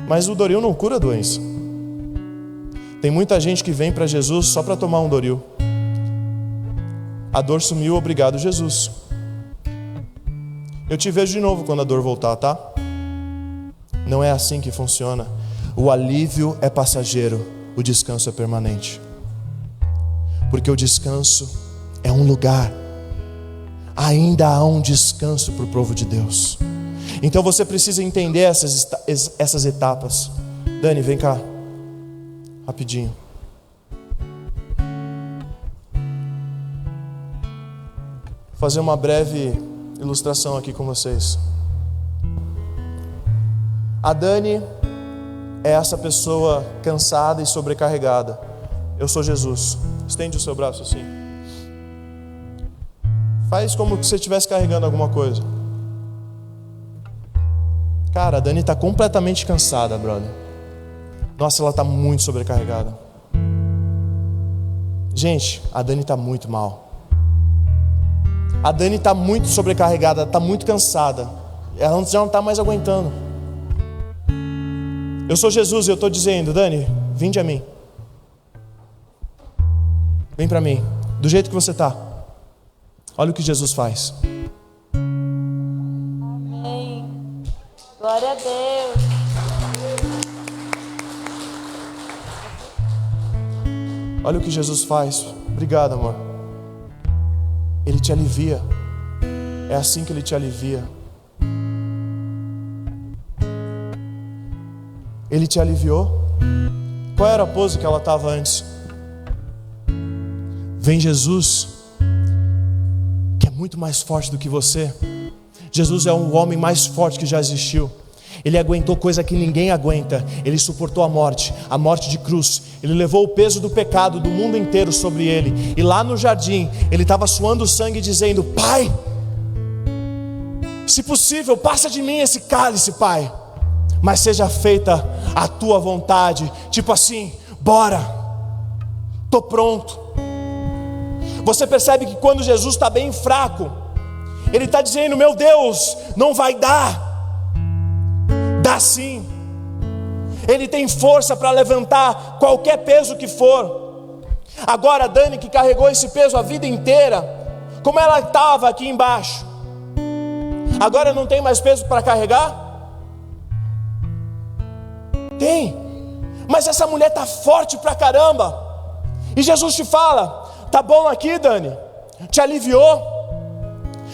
Mas o Doril não cura a doença. Tem muita gente que vem para Jesus só para tomar um Doril. A dor sumiu, obrigado Jesus. Eu te vejo de novo quando a dor voltar, tá? Não é assim que funciona. O alívio é passageiro, o descanso é permanente. Porque o descanso é um lugar. Ainda há um descanso para o povo de Deus. Então você precisa entender essas etapas. Dani, vem cá. Rapidinho. Vou fazer uma breve ilustração aqui com vocês. A Dani é essa pessoa cansada e sobrecarregada. Eu sou Jesus. Estende o seu braço assim. Faz como se você estivesse carregando alguma coisa. Cara, a Dani está completamente cansada, brother. Nossa, ela está muito sobrecarregada. Gente, a Dani está muito mal. A Dani está muito sobrecarregada, está muito cansada. Ela já não está mais aguentando. Eu sou Jesus e eu estou dizendo: Dani, vinde a mim. Vem para mim, do jeito que você está. Olha o que Jesus faz. Amém. Glória a Deus. Olha o que Jesus faz. Obrigado, amor. Ele te alivia. É assim que Ele te alivia. Ele te aliviou. Qual era a pose que ela estava antes? Vem Jesus, que é muito mais forte do que você. Jesus é o homem mais forte que já existiu. Ele aguentou coisa que ninguém aguenta. Ele suportou a morte de cruz. Ele levou o peso do pecado do mundo inteiro sobre ele. E lá no jardim, ele estava suando sangue dizendo: Pai, se possível, passa de mim esse cálice, Pai, mas seja feita a tua vontade. Tipo assim, bora, tô pronto. Você percebe que quando Jesus está bem fraco, Ele está dizendo: meu Deus, não vai dar. Dá sim. Ele tem força para levantar qualquer peso que for. Agora a Dani, que carregou esse peso a vida inteira, como ela estava aqui embaixo, agora não tem mais peso para carregar? Tem. Mas essa mulher está forte pra caramba. E Jesus te fala: tá bom aqui, Dani? Te aliviou?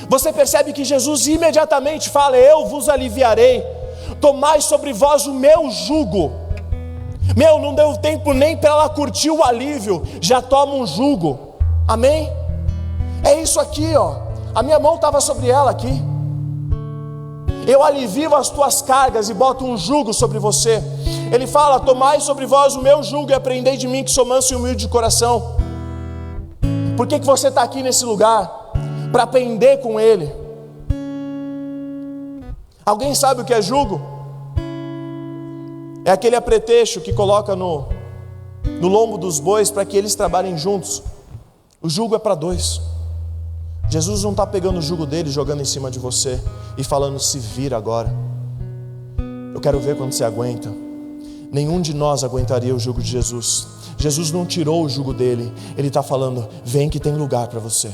Você percebe que Jesus imediatamente fala: eu vos aliviarei. Tomai sobre vós o meu jugo. Meu, não deu tempo nem para ela curtir o alívio, já toma um jugo. Amém? É isso aqui, ó. A minha mão estava sobre ela aqui. Eu alivio as tuas cargas e boto um jugo sobre você. Ele fala: tomai sobre vós o meu jugo e aprendei de mim, que sou manso e humilde de coração. Por que você está aqui nesse lugar? para aprender com Ele. Alguém sabe o que é jugo? É aquele apretexto que coloca no lombo dos bois para que eles trabalhem juntos. O jugo é para dois. Jesus não está pegando o jugo dele, jogando em cima de você e falando, se vira agora. Eu quero ver quando você aguenta. Nenhum de nós aguentaria o jugo de Jesus. Jesus não tirou o jugo dele. Ele está falando, vem que tem lugar para você.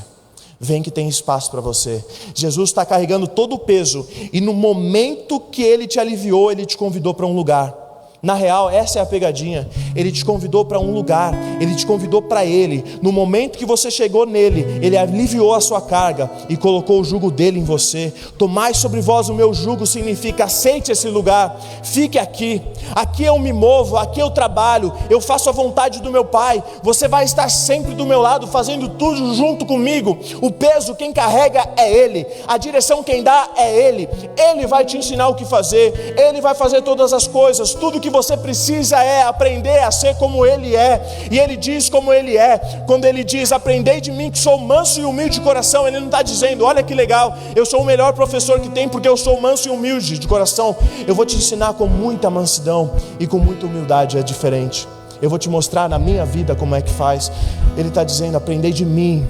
Vem que tem espaço para você. Jesus está carregando todo o peso. E no momento que Ele te aliviou, Ele te convidou para um lugar. Na real, essa é a pegadinha. Ele te convidou para um lugar. Ele te convidou para Ele. No momento que você chegou nele, Ele aliviou a sua carga e colocou o jugo dele em você. Tomai sobre vós o meu jugo significa aceite esse lugar. Fique aqui. Aqui eu me movo, aqui eu trabalho, eu faço a vontade do meu Pai. Você vai estar sempre do meu lado, fazendo tudo junto comigo. O peso quem carrega é Ele. A direção quem dá é Ele. Ele vai te ensinar o que fazer. Ele vai fazer todas as coisas. Tudo que você precisa é aprender a ser como Ele é. E Ele diz como Ele é. Quando Ele diz, aprendei de mim que sou manso e humilde de coração, Ele não está dizendo, olha que legal, eu sou o melhor professor que tem porque eu sou manso e humilde de coração. Eu vou te ensinar com muita mansidão e com muita humildade. É diferente. Eu vou te mostrar na minha vida como é que faz. Ele está dizendo, aprendei de mim.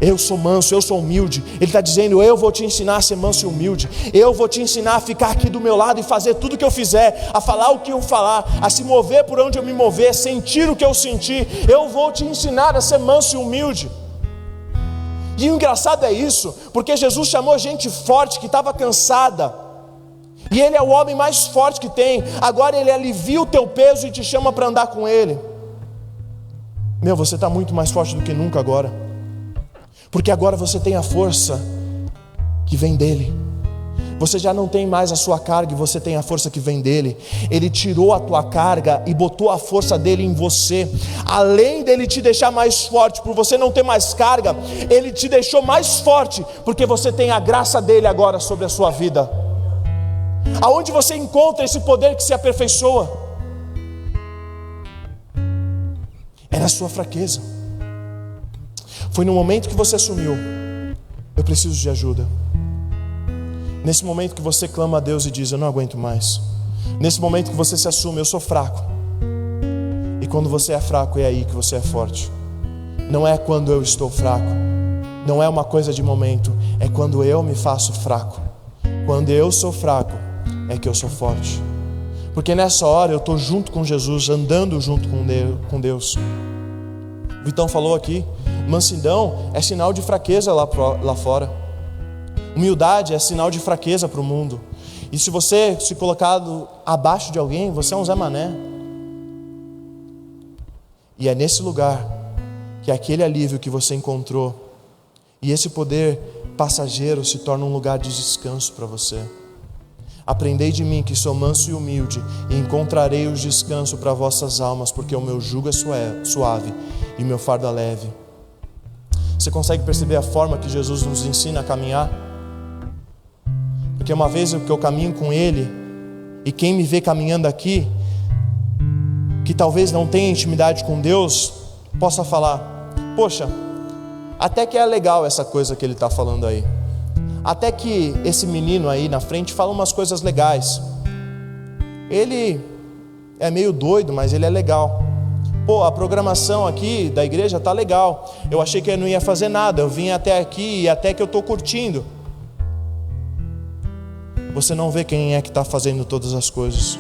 Eu sou manso, eu sou humilde. Ele está dizendo, eu vou te ensinar a ser manso e humilde. Eu vou te ensinar a ficar aqui do meu lado e fazer tudo o que eu fizer, a falar o que eu falar, a se mover por onde eu me mover, sentir o que eu sentir. Eu vou te ensinar a ser manso e humilde. E o engraçado é isso, porque Jesus chamou gente forte que estava cansada, e Ele é o homem mais forte que tem. Agora Ele alivia o teu peso e te chama para andar com Ele. Meu, você está muito mais forte do que nunca agora, porque agora você tem a força que vem dEle. Você já não tem mais a sua carga e você tem a força que vem dEle. Ele tirou a tua carga e botou a força dEle em você. Além dEle te deixar mais forte, por você não ter mais carga, Ele te deixou mais forte, porque você tem a graça dEle agora sobre a sua vida. Aonde você encontra esse poder que se aperfeiçoa? É na sua fraqueza. Foi no momento que você assumiu, eu preciso de ajuda. Nesse momento que você clama a Deus e diz, eu não aguento mais. Nesse momento que você se assume, eu sou fraco. E quando você é fraco, é aí que você é forte. Não é quando eu estou fraco. Não é uma coisa de momento. É quando eu me faço fraco. Quando eu sou fraco, é que eu sou forte. Porque nessa hora eu estou junto com Jesus, andando junto com Deus. O Vitão falou aqui, mansidão é sinal de fraqueza lá fora. Humildade é sinal de fraqueza para o mundo. E se você se colocar abaixo de alguém, você é um Zé Mané. E é nesse lugar que aquele alívio que você encontrou e esse poder passageiro se torna um lugar de descanso para você. Aprendei de mim que sou manso e humilde, e encontrarei o descanso para vossas almas, porque o meu jugo é suave e o meu fardo é leve. Você consegue perceber a forma que Jesus nos ensina a caminhar? Porque uma vez que eu caminho com Ele, e quem me vê caminhando aqui, que talvez não tenha intimidade com Deus, possa falar, poxa, até que é legal essa coisa que ele está falando aí. Até que esse menino aí na frente fala umas coisas legais. Ele é meio doido, mas ele é legal. Pô, a programação aqui da igreja tá legal. Eu achei que eu não ia fazer nada, eu vim até aqui e até que eu estou curtindo. Você não vê quem é que está fazendo todas as coisas.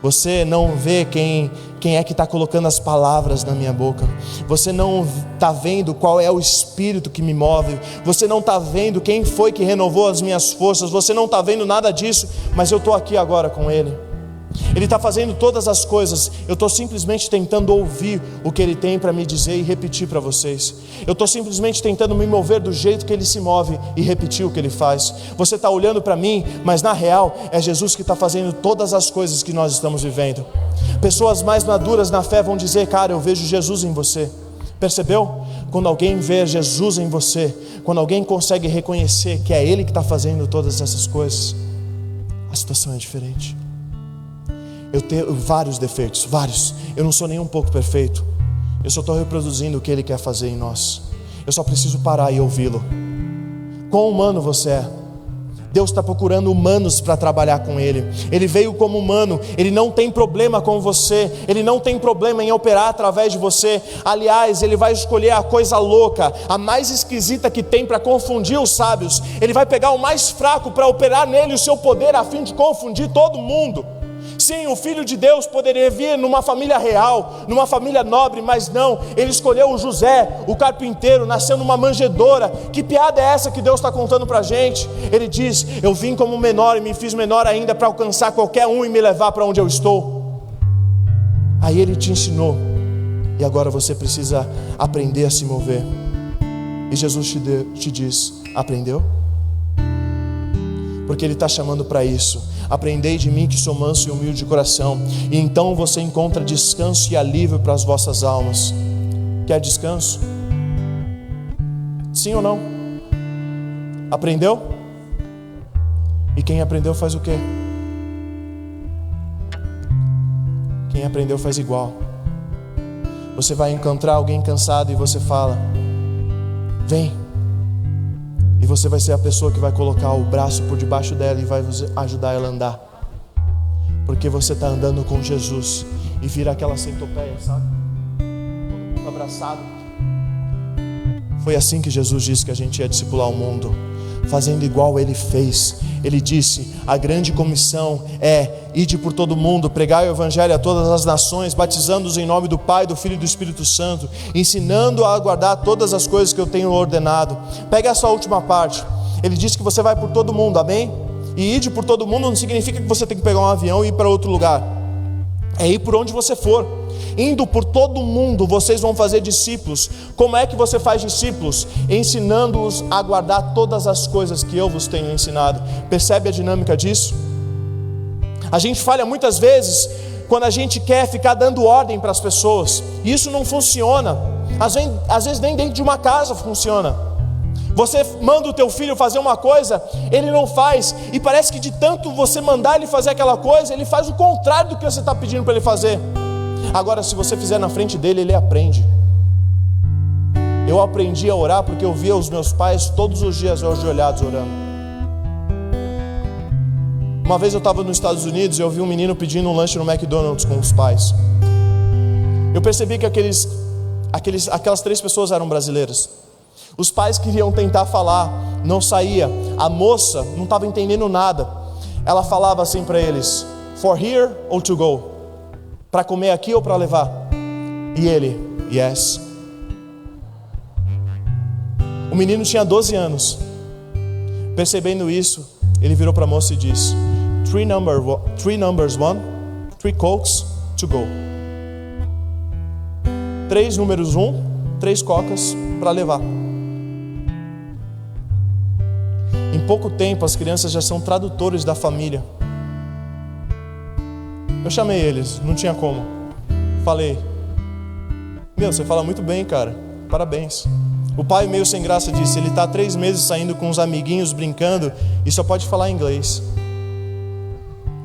Você não vê quem é que está colocando as palavras na minha boca. Você não está vendo qual é o Espírito que me move. Você não está vendo quem foi que renovou as minhas forças. Você não está vendo nada disso, mas eu estou aqui agora com Ele. Ele está fazendo todas as coisas. Eu estou simplesmente tentando ouvir o que Ele tem para me dizer e repetir para vocês. Eu estou simplesmente tentando me mover do jeito que Ele se move e repetir o que Ele faz. Você está olhando para mim, mas na real é Jesus que está fazendo todas as coisas que nós estamos vivendo. Pessoas mais maduras na fé vão dizer, cara, eu vejo Jesus em você. Percebeu? Quando alguém vê Jesus em você, quando alguém consegue reconhecer que é Ele que está fazendo todas essas coisas, a situação é diferente. Eu tenho vários defeitos, vários. Eu não sou nem um pouco perfeito. Eu só estou reproduzindo o que Ele quer fazer em nós. Eu só preciso parar e ouvi-lo. quão humano você é. Deus está procurando humanos para trabalhar com Ele. Ele veio como humano, Ele não tem problema com você, Ele não tem problema em operar através de você. Aliás, Ele vai escolher a coisa louca, a mais esquisita que tem para confundir os sábios. Ele vai pegar o mais fraco para operar nele o seu poder, a fim de confundir todo mundo. Sim, o Filho de Deus poderia vir numa família real, numa família nobre, mas não, Ele escolheu o José, o carpinteiro, nasceu numa manjedoura. Que piada é essa que Deus está contando para a gente? Ele diz: eu vim como menor e me fiz menor ainda para alcançar qualquer um e me levar para onde eu estou. Aí Ele te ensinou, e agora você precisa aprender a se mover. E Jesus te diz: aprendeu? Porque Ele está chamando para isso. Aprendei de mim que sou manso e humilde de coração, e então você encontra descanso e alívio para as vossas almas. Quer descanso? Sim ou não? Aprendeu? E quem aprendeu faz o quê? Quem aprendeu faz igual. Você vai encontrar alguém cansado e você fala: vem. E você vai ser a pessoa que vai colocar o braço por debaixo dela e vai ajudar ela a andar. Porque você está andando com Jesus. E vira aquela centopeia, sabe? Todo mundo abraçado. Foi assim que Jesus disse que a gente ia discipular o mundo, fazendo igual Ele fez. Ele disse: a grande comissão é: ide por todo mundo, pregai o evangelho a todas as nações, batizando-os em nome do Pai, do Filho e do Espírito Santo, ensinando a guardar todas as coisas que eu tenho ordenado. Pega essa última parte. Ele disse que você vai por todo mundo, amém? E ide por todo mundo não significa que você tem que pegar um avião e ir para outro lugar. É ir por onde você for. Indo por todo mundo, vocês vão fazer discípulos. Como é que você faz discípulos? Ensinando-os a guardar todas as coisas que eu vos tenho ensinado. Percebe a dinâmica disso? A gente falha muitas vezes quando a gente quer ficar dando ordem para as pessoas. E isso não funciona. Às vezes nem dentro de uma casa funciona. Você manda o teu filho fazer uma coisa, ele não faz, e parece que de tanto você mandar ele fazer aquela coisa, ele faz o contrário do que você está pedindo para ele fazer. Agora, se você fizer na frente dele, ele aprende. Eu aprendi a orar porque eu via os meus pais todos os dias ajoelhados orando. Uma vez eu estava nos Estados Unidos e eu vi um menino pedindo um lanche no McDonald's com os pais. Eu percebi que aquelas 3 pessoas eram brasileiras. Os pais queriam tentar falar, não saía. A moça não estava entendendo nada. Ela falava assim para eles: for here or to go? Para comer aqui ou para levar? E ele: yes. O menino tinha 12 anos. Percebendo isso, ele virou para a moça e disse: 3 numbers 1, 3 cokes to go. 3 números 1, 3 cocas para levar. Em pouco tempo as crianças já são tradutores da família. Eu chamei eles, não tinha como. Falei: meu, você fala muito bem, cara, parabéns. O pai, meio sem graça, disse: ele está há 3 meses saindo com os amiguinhos, brincando, e só pode falar inglês.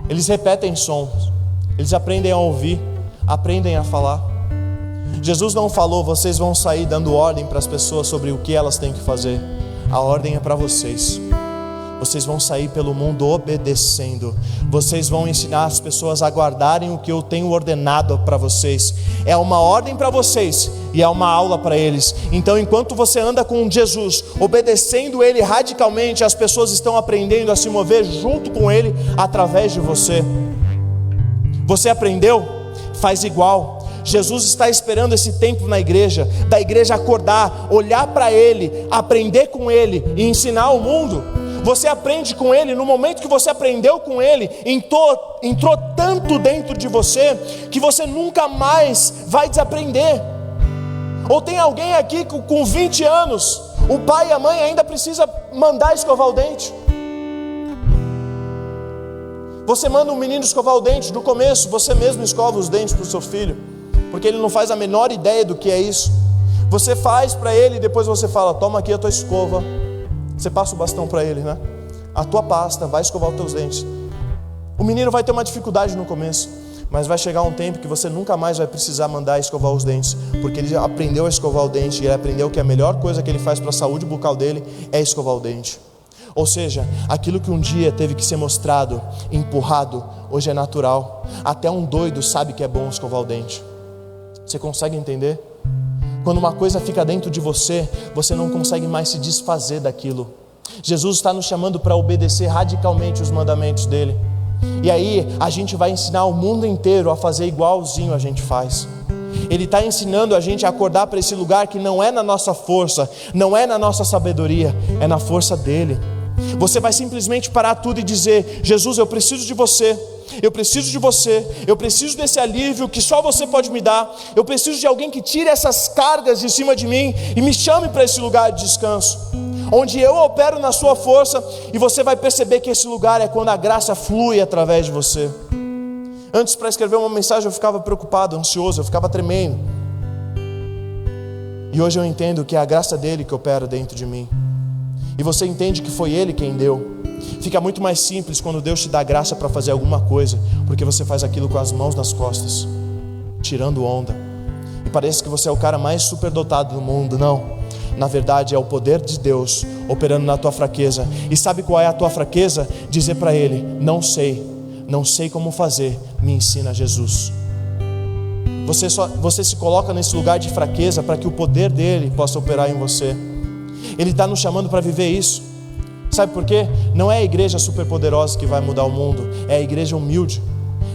Eles repetem sons, eles aprendem a ouvir, aprendem a falar. Jesus não falou: vocês vão sair dando ordem para as pessoas sobre o que elas têm que fazer. A ordem é para vocês. Vocês vão sair pelo mundo obedecendo. Vocês vão ensinar as pessoas a guardarem o que eu tenho ordenado para vocês. É uma ordem para vocês e é uma aula para eles. Então, enquanto você anda com Jesus, obedecendo Ele radicalmente, as pessoas estão aprendendo a se mover junto com Ele através de você. Você aprendeu? Faz igual. Jesus está esperando esse tempo na igreja, da igreja acordar, olhar para Ele, aprender com Ele e ensinar ao mundo. Você aprende com Ele, no momento que você aprendeu com Ele, entrou tanto dentro de você, que você nunca mais vai desaprender. Ou tem alguém aqui com 20 anos, o pai e a mãe ainda precisa mandar escovar o dente. Você manda um menino escovar o dente, no começo você mesmo escova os dentes para o seu filho, porque ele não faz a menor ideia do que é isso. Você faz para ele e depois você fala: toma aqui a tua escova. Você passa o bastão para ele, né? A tua pasta, vai escovar os teus dentes. O menino vai ter uma dificuldade no começo, Mas vai chegar um tempo que você nunca mais vai precisar mandar escovar os dentes, porque ele aprendeu a escovar o dente, e ele aprendeu que a melhor coisa que ele faz para a saúde bucal dele é escovar o dente. Ou seja, aquilo que um dia teve que ser mostrado, empurrado, hoje é natural. Até um doido sabe que é bom escovar o dente. Você consegue entender? Quando uma coisa fica dentro de você, você não consegue mais se desfazer daquilo. Jesus está nos chamando para obedecer radicalmente os mandamentos dele. E aí a gente vai ensinar o mundo inteiro a fazer igualzinho a gente faz. Ele está ensinando a gente a acordar para esse lugar que não é na nossa força, não é na nossa sabedoria, é na força dele. Você vai simplesmente parar tudo e dizer: Jesus, eu preciso de você, eu preciso de você, eu preciso desse alívio que só você pode me dar, eu preciso de alguém que tire essas cargas de cima de mim e me chame para esse lugar de descanso, onde eu opero na sua força. E você vai perceber que esse lugar é quando a graça flui através de você. Antes, para escrever uma mensagem, eu ficava preocupado, ansioso, eu ficava tremendo. E hoje eu entendo que é a graça dele que opera dentro de mim. E você entende que foi ele quem deu. Fica muito mais simples quando Deus te dá graça para fazer alguma coisa, porque você faz aquilo com as mãos nas costas, tirando onda. E parece que você é o cara mais superdotado do mundo. Não, na verdade é o poder de Deus operando na tua fraqueza. E sabe qual é a tua fraqueza? Dizer para ele: não sei como fazer, me ensina, Jesus. Você se coloca nesse lugar de fraqueza para que o poder dele possa operar em você. Ele está nos chamando para viver isso. Sabe por quê? Não é a igreja superpoderosa que vai mudar o mundo, é a igreja humilde,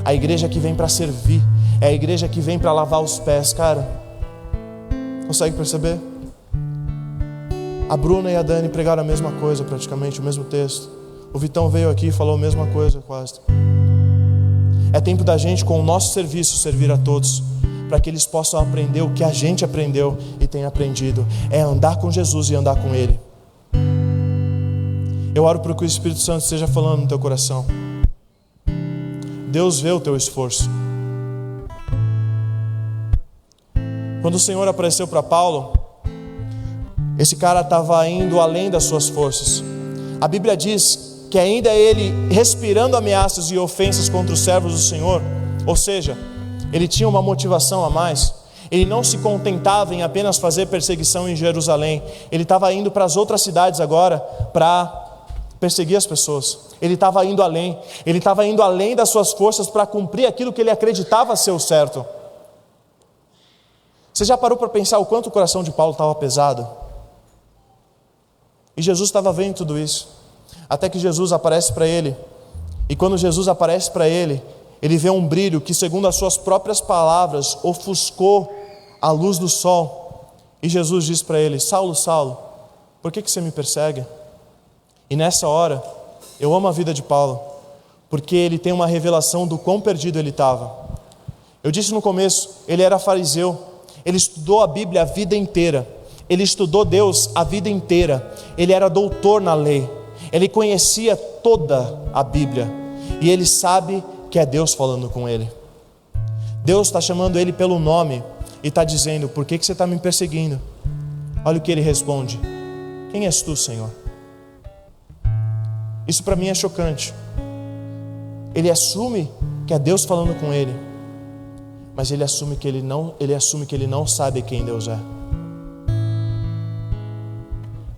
a igreja que vem para servir, é a igreja que vem para lavar os pés. Cara, consegue perceber? A Bruna e a Dani pregaram a mesma coisa, praticamente o mesmo texto. O Vitão veio aqui e falou a mesma coisa quase. É tempo da gente, com o nosso serviço, servir a todos, para que eles possam aprender o que a gente aprendeu e tem aprendido. É andar com Jesus e andar com Ele. Eu oro para que o Espírito Santo esteja falando no teu coração. Deus vê o teu esforço. Quando o Senhor apareceu para Paulo, esse cara estava indo além das suas forças. A Bíblia diz que ainda ele respirando ameaças e ofensas contra os servos do Senhor, ou seja, ele tinha uma motivação a mais. Ele não se contentava em apenas fazer perseguição em Jerusalém. Ele estava indo para as outras cidades agora para perseguir as pessoas. Ele estava indo além. Ele estava indo além das suas forças para cumprir aquilo que ele acreditava ser o certo. Você já parou para pensar o quanto o coração de Paulo estava pesado? E Jesus estava vendo tudo isso. Até que Jesus aparece para ele. E quando Jesus aparece para ele, ele vê um brilho que, segundo as suas próprias palavras, ofuscou a luz do sol. E Jesus diz para ele: Saulo, Saulo, por que você me persegue? E nessa hora, eu amo a vida de Paulo, porque ele tem uma revelação do quão perdido ele estava. Eu disse no começo, ele era fariseu, ele estudou a Bíblia a vida inteira, ele estudou Deus a vida inteira, ele era doutor na lei, ele conhecia toda a Bíblia, e ele sabe que é Deus falando com ele. Deus está chamando ele pelo nome e está dizendo: por que você está me perseguindo? Olha o que ele responde: quem és tu, Senhor? Isso para mim é chocante. Ele assume que é Deus falando com ele, mas ele assume que ele não sabe quem Deus é.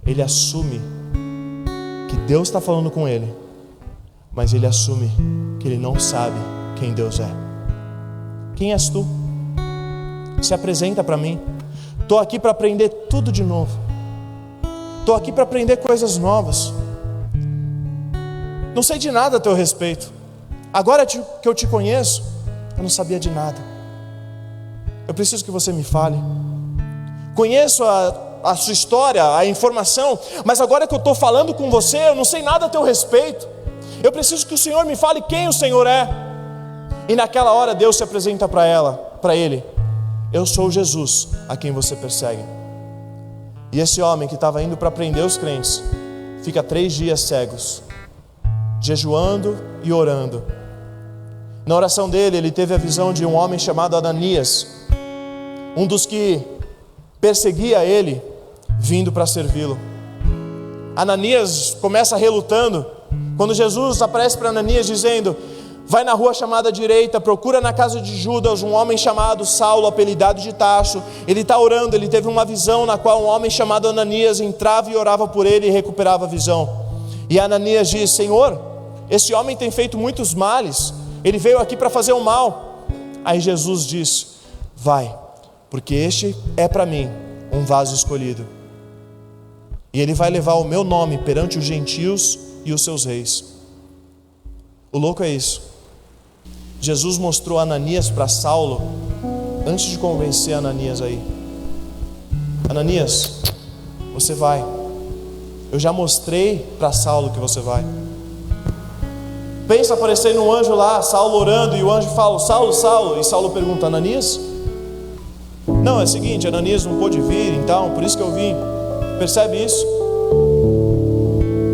Ele assume que Deus está falando com ele, mas ele assume que ele não sabe quem Deus é. Quem és tu? Se apresenta para mim. Estou aqui para aprender tudo de novo. Estou aqui para aprender coisas novas. Não sei de nada a teu respeito. Agora que eu te conheço, eu não sabia de nada. Eu preciso que você me fale. Conheço a sua história, a informação, mas agora que eu estou falando com você, eu não sei nada a teu respeito. Eu preciso que o Senhor me fale quem o Senhor é. E naquela hora Deus se apresenta para ele: eu sou Jesus a quem você persegue. E esse homem que estava indo para prender os crentes, fica 3 dias cegos, jejuando e orando. Na oração dele, ele teve a visão de um homem chamado Ananias, um dos que perseguia ele, vindo para servi-lo. Ananias começa relutando, quando Jesus aparece para Ananias dizendo: Vai na rua chamada direita, procura na casa de Judas um homem chamado Saulo, apelidado de Tarso. Ele está orando, ele teve uma visão na qual um homem chamado Ananias entrava e orava por ele e recuperava a visão. E Ananias diz: Senhor, esse homem tem feito muitos males, ele veio aqui para fazer o mal. Aí Jesus diz: vai, porque este é para mim um vaso escolhido, e ele vai levar o meu nome perante os gentios e os seus reis. O louco é isso. Jesus mostrou Ananias para Saulo antes de convencer Ananias aí. Ananias, você vai. Eu já mostrei para Saulo que você vai. Pensa aparecendo um anjo lá, Saulo orando, e o anjo fala: Saulo, Saulo. E Saulo pergunta: Ananias? Não, é o seguinte, Ananias não pôde vir, então por isso que eu vim. Percebe isso?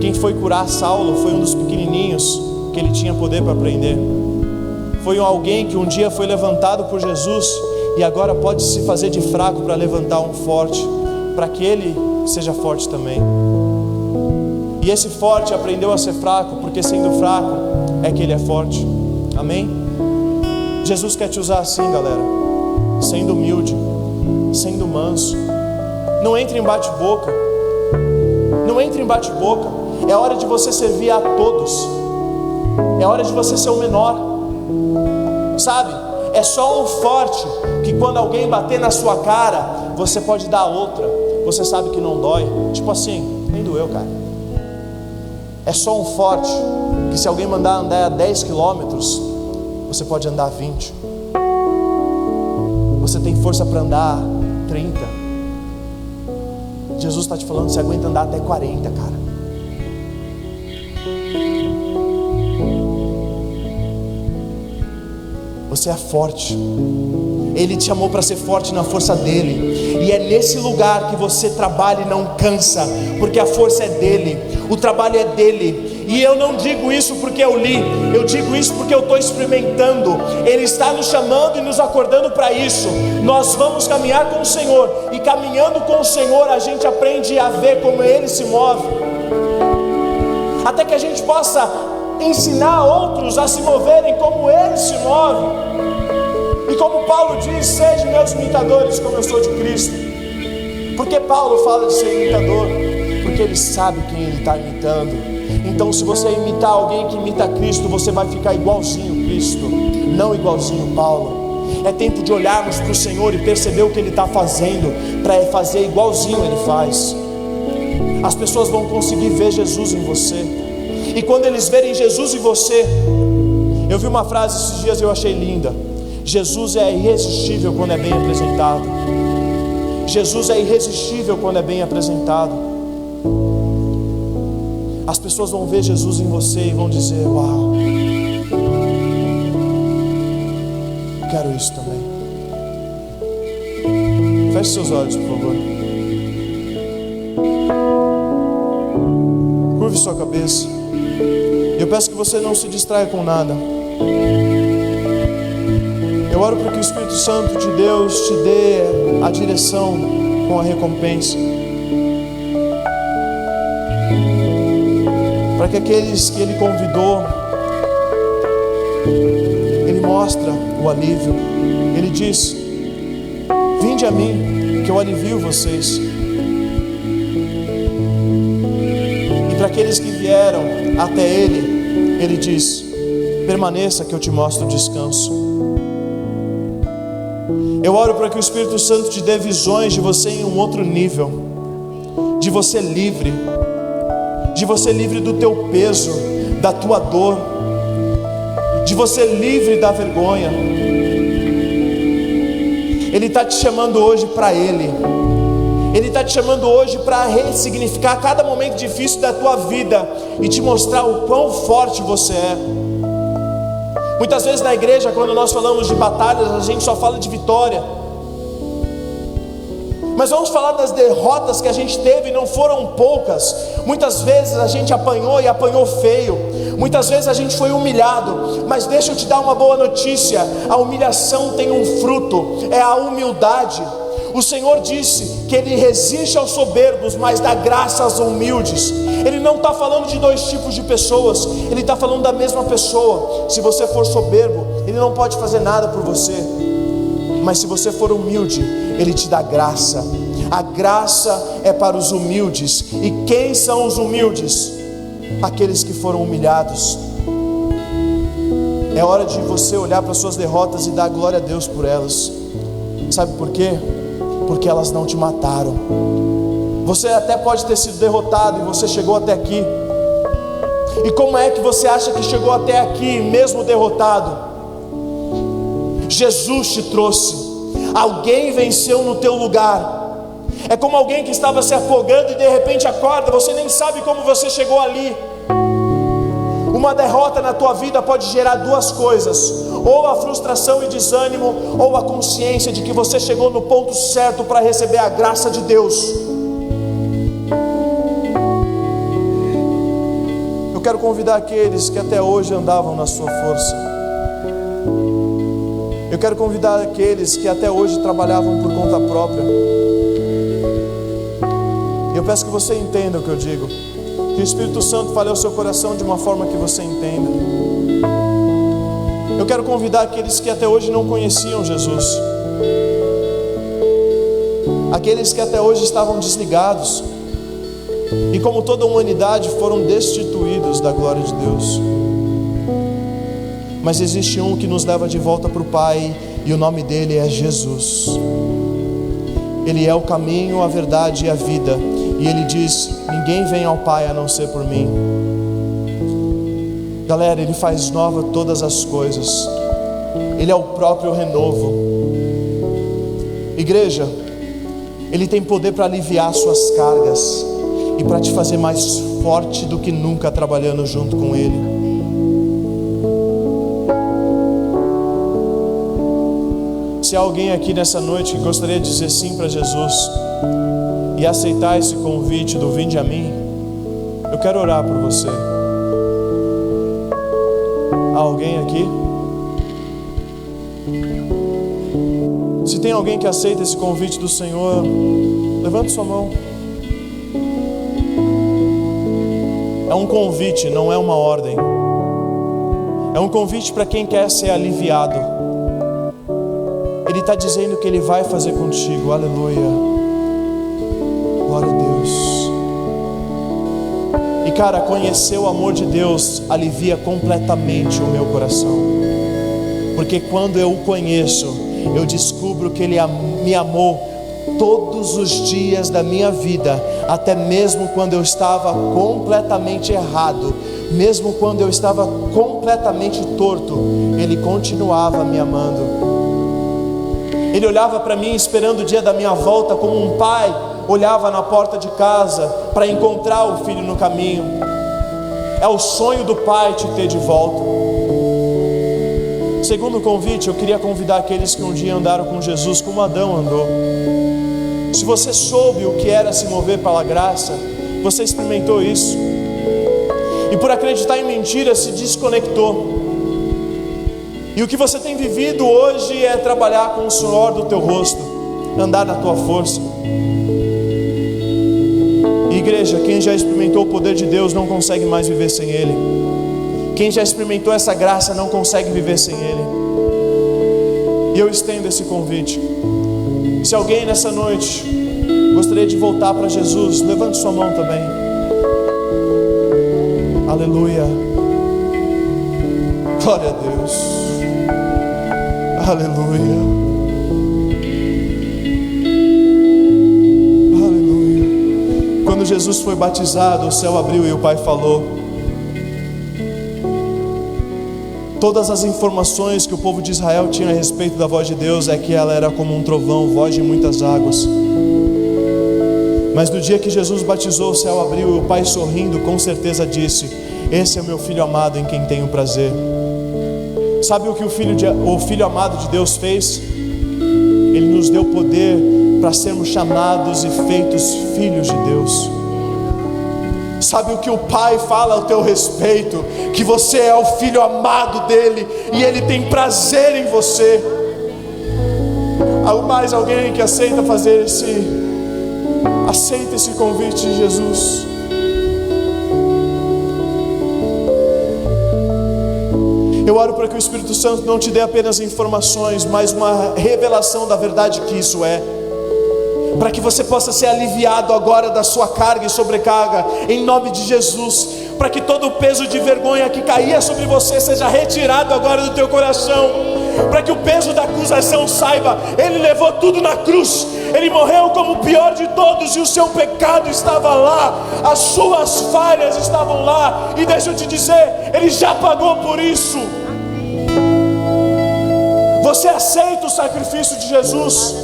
Quem foi curar Saulo foi um dos pequenininhos que ele tinha poder para prender. Foi alguém que um dia foi levantado por Jesus e agora pode se fazer de fraco para levantar um forte, para que ele seja forte também. E esse forte aprendeu a ser fraco, porque sendo fraco é que ele é forte. Amém? Jesus quer te usar assim, galera, sendo humilde, sendo manso. Não entre em bate-boca. Não entre em bate-boca. É hora de você servir a todos. É hora de você ser o menor. Sabe? É só um forte que quando alguém bater na sua cara, você pode dar outra. Você sabe que não dói. Tipo assim, nem doeu, cara. É só um forte que se alguém mandar andar 10 quilômetros, você pode andar 20. Você tem força para andar 30. Jesus está te falando, você aguenta andar até 40, cara. Você é forte. Ele te chamou para ser forte na força dele. E é nesse lugar que você trabalha e não cansa, porque a força é dele, o trabalho é dele. E eu não digo isso porque eu li, eu digo isso porque eu estou experimentando. Ele está nos chamando e nos acordando para isso. Nós vamos caminhar com o Senhor, e caminhando com o Senhor a gente aprende a ver como Ele se move, até que a gente possa ensinar outros a se moverem como Ele se move. E como Paulo diz: sejam meus imitadores como eu sou de Cristo. Por que Paulo fala de ser imitador? Porque ele sabe quem ele está imitando. Então se você imitar alguém que imita Cristo, você vai ficar igualzinho Cristo, não igualzinho Paulo. É tempo de olharmos para o Senhor e perceber o que Ele está fazendo, para fazer igualzinho Ele faz. As pessoas vão conseguir ver Jesus em você, e quando eles verem Jesus em você, eu vi uma frase esses dias e eu achei linda: Jesus é irresistível quando é bem apresentado. Jesus é irresistível quando é bem apresentado. As pessoas vão ver Jesus em você e vão dizer: uau, quero isso também. Feche seus olhos, por favor. Curve sua cabeça. Eu peço que você não se distraia com nada. Eu oro para que o Espírito Santo de Deus te dê a direção com a recompensa, para que aqueles que Ele convidou, Ele mostra o alívio. Ele diz: vinde a mim, que eu alivio vocês. E para aqueles que vieram até Ele, Ele diz: permaneça, que eu te mostro o descanso. Eu oro para que o Espírito Santo te dê visões de você em um outro nível, de você livre do teu peso, da tua dor, de você livre da vergonha. Ele está te chamando hoje para Ele. Ele está te chamando hoje para ressignificar cada momento difícil da tua vida e te mostrar o quão forte você é. Muitas vezes na igreja, quando nós falamos de batalhas, a gente só fala de vitória. Mas vamos falar das derrotas que a gente teve, e não foram poucas. Muitas vezes a gente apanhou, e apanhou feio. Muitas vezes a gente foi humilhado. Mas deixa eu te dar uma boa notícia: a humilhação tem um fruto, é a humildade. O Senhor disse que Ele resiste aos soberbos, mas dá graça aos humildes. Ele não está falando de dois tipos de pessoas, Ele está falando da mesma pessoa. Se você for soberbo, Ele não pode fazer nada por você, mas se você for humilde, Ele te dá graça. A graça é para os humildes. E quem são os humildes? Aqueles que foram humilhados. É hora de você olhar para suas derrotas e dar glória a Deus por elas. Sabe por quê? Porque elas não te mataram. Você até pode ter sido derrotado e você chegou até aqui. E como é que você acha que chegou até aqui, mesmo derrotado? Jesus te trouxe. Alguém venceu no teu lugar. É como alguém que estava se afogando e de repente acorda, você nem sabe como você chegou ali. Uma derrota na tua vida pode gerar duas coisas: ou a frustração e desânimo, ou a consciência de que você chegou no ponto certo para receber a graça de Deus. Eu quero convidar aqueles que até hoje andavam na sua força. Eu quero convidar aqueles que até hoje trabalhavam por conta própria. Eu peço que você entenda o que eu digo, que o Espírito Santo fale ao seu coração de uma forma que você entenda. Eu quero convidar aqueles que até hoje não conheciam Jesus, aqueles que até hoje estavam desligados e, como toda a humanidade, foram destituídos da glória de Deus. Mas existe um que nos leva de volta para o Pai, e o nome dele é Jesus. Ele é o caminho, a verdade e a vida. E Ele diz: ninguém vem ao Pai a não ser por mim. Galera, Ele faz nova todas as coisas. Ele é o próprio renovo. Igreja, Ele tem poder para aliviar suas cargas e para te fazer mais forte do que nunca trabalhando junto com Ele. Se há alguém aqui nessa noite que gostaria de dizer sim para Jesus e aceitar esse convite do vinde a mim, eu quero orar por você. Há alguém aqui? Se tem alguém que aceita esse convite do Senhor, levante sua mão. É um convite, não é uma ordem. É um convite para quem quer ser aliviado. Ele está dizendo que Ele vai fazer contigo. Aleluia. Glória a Deus. E cara, conhecer o amor de Deus alivia completamente o meu coração. Porque quando eu o conheço, eu descubro que Ele me amou todos os dias da minha vida, até mesmo quando eu estava completamente errado, mesmo quando eu estava completamente torto, Ele continuava me amando. Ele olhava para mim esperando o dia da minha volta, como um pai olhava na porta de casa para encontrar o filho no caminho. É o sonho do pai te ter de volta. Segundo convite, eu queria convidar aqueles que um dia andaram com Jesus como Adão andou. Se você soube o que era se mover pela graça, você experimentou isso, e por acreditar em mentiras se desconectou. E o que você tem vivido hoje é trabalhar com o suor do teu rosto, andar na tua força. E igreja, quem já experimentou o poder de Deus não consegue mais viver sem Ele. Quem já experimentou essa graça não consegue viver sem Ele. E eu estendo esse convite. Se alguém nessa noite gostaria de voltar para Jesus, levante sua mão também. Aleluia. Glória a Deus. Aleluia. Aleluia. Quando Jesus foi batizado, o céu abriu e o Pai falou. Todas as informações que o povo de Israel tinha a respeito da voz de Deus é que ela era como um trovão, voz de muitas águas. Mas no dia que Jesus batizou, o céu abriu e o Pai, sorrindo, com certeza disse: esse é o meu Filho amado em quem tenho prazer. Sabe o que o Filho amado de Deus fez? Ele nos deu poder para sermos chamados e feitos filhos de Deus. Sabe o que o Pai fala ao teu respeito? Que você é o Filho amado dele e Ele tem prazer em você. Mais alguém que aceita esse convite de Jesus? Eu oro para que o Espírito Santo não te dê apenas informações, mas uma revelação da verdade que isso é, para que você possa ser aliviado agora da sua carga e sobrecarga, em nome de Jesus, para que todo o peso de vergonha que caía sobre você seja retirado agora do teu coração, para que o peso da acusação saiba, Ele levou tudo na cruz, Ele morreu como o pior de todos, e o seu pecado estava lá, as suas falhas estavam lá, e deixa eu te dizer, Ele já pagou por isso. Você aceita o sacrifício de Jesus?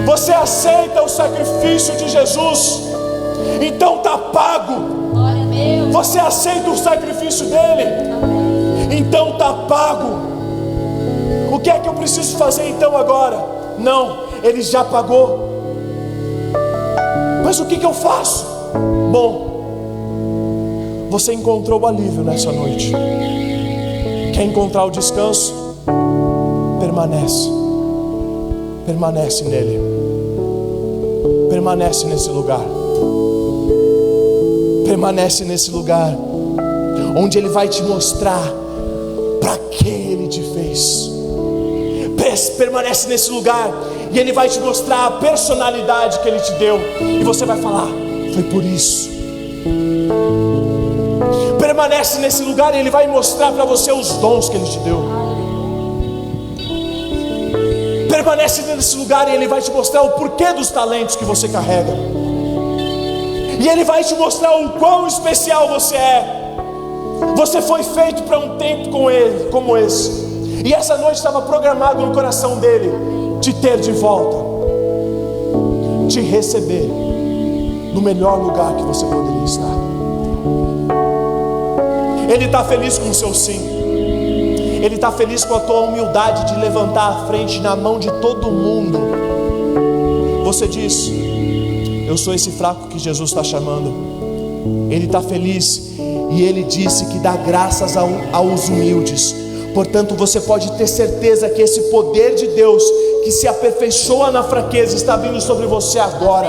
Você aceita o sacrifício de Jesus? Então está pago. Você aceita o sacrifício dele? Então está pago. O que é que eu preciso fazer então agora? Não, ele já pagou. Mas o que eu faço? Bom, você encontrou o alívio nessa noite. Quer encontrar o descanso? Permanece nele. Permanece nesse lugar. Permanece nesse lugar, onde Ele vai te mostrar para que Ele te fez. Permanece nesse lugar, e Ele vai te mostrar a personalidade que Ele te deu, e você vai falar: foi por isso. Permanece nesse lugar, e Ele vai mostrar para você os dons que Ele te deu. Permanece nesse lugar, e Ele vai te mostrar o porquê dos talentos que você carrega. E Ele vai te mostrar o quão especial você é. Você foi feito para um tempo com Ele, como esse. E essa noite estava programado no coração dele te ter de volta, te receber no melhor lugar que você poderia estar. Ele está feliz com o seu sim. Ele está feliz com a tua humildade de levantar a frente na mão de todo mundo. Você diz: eu sou esse fraco que Jesus está chamando. Ele está feliz, e Ele disse que dá graças aos humildes. Portanto, você pode ter certeza que esse poder de Deus, que se aperfeiçoa na fraqueza, está vindo sobre você agora,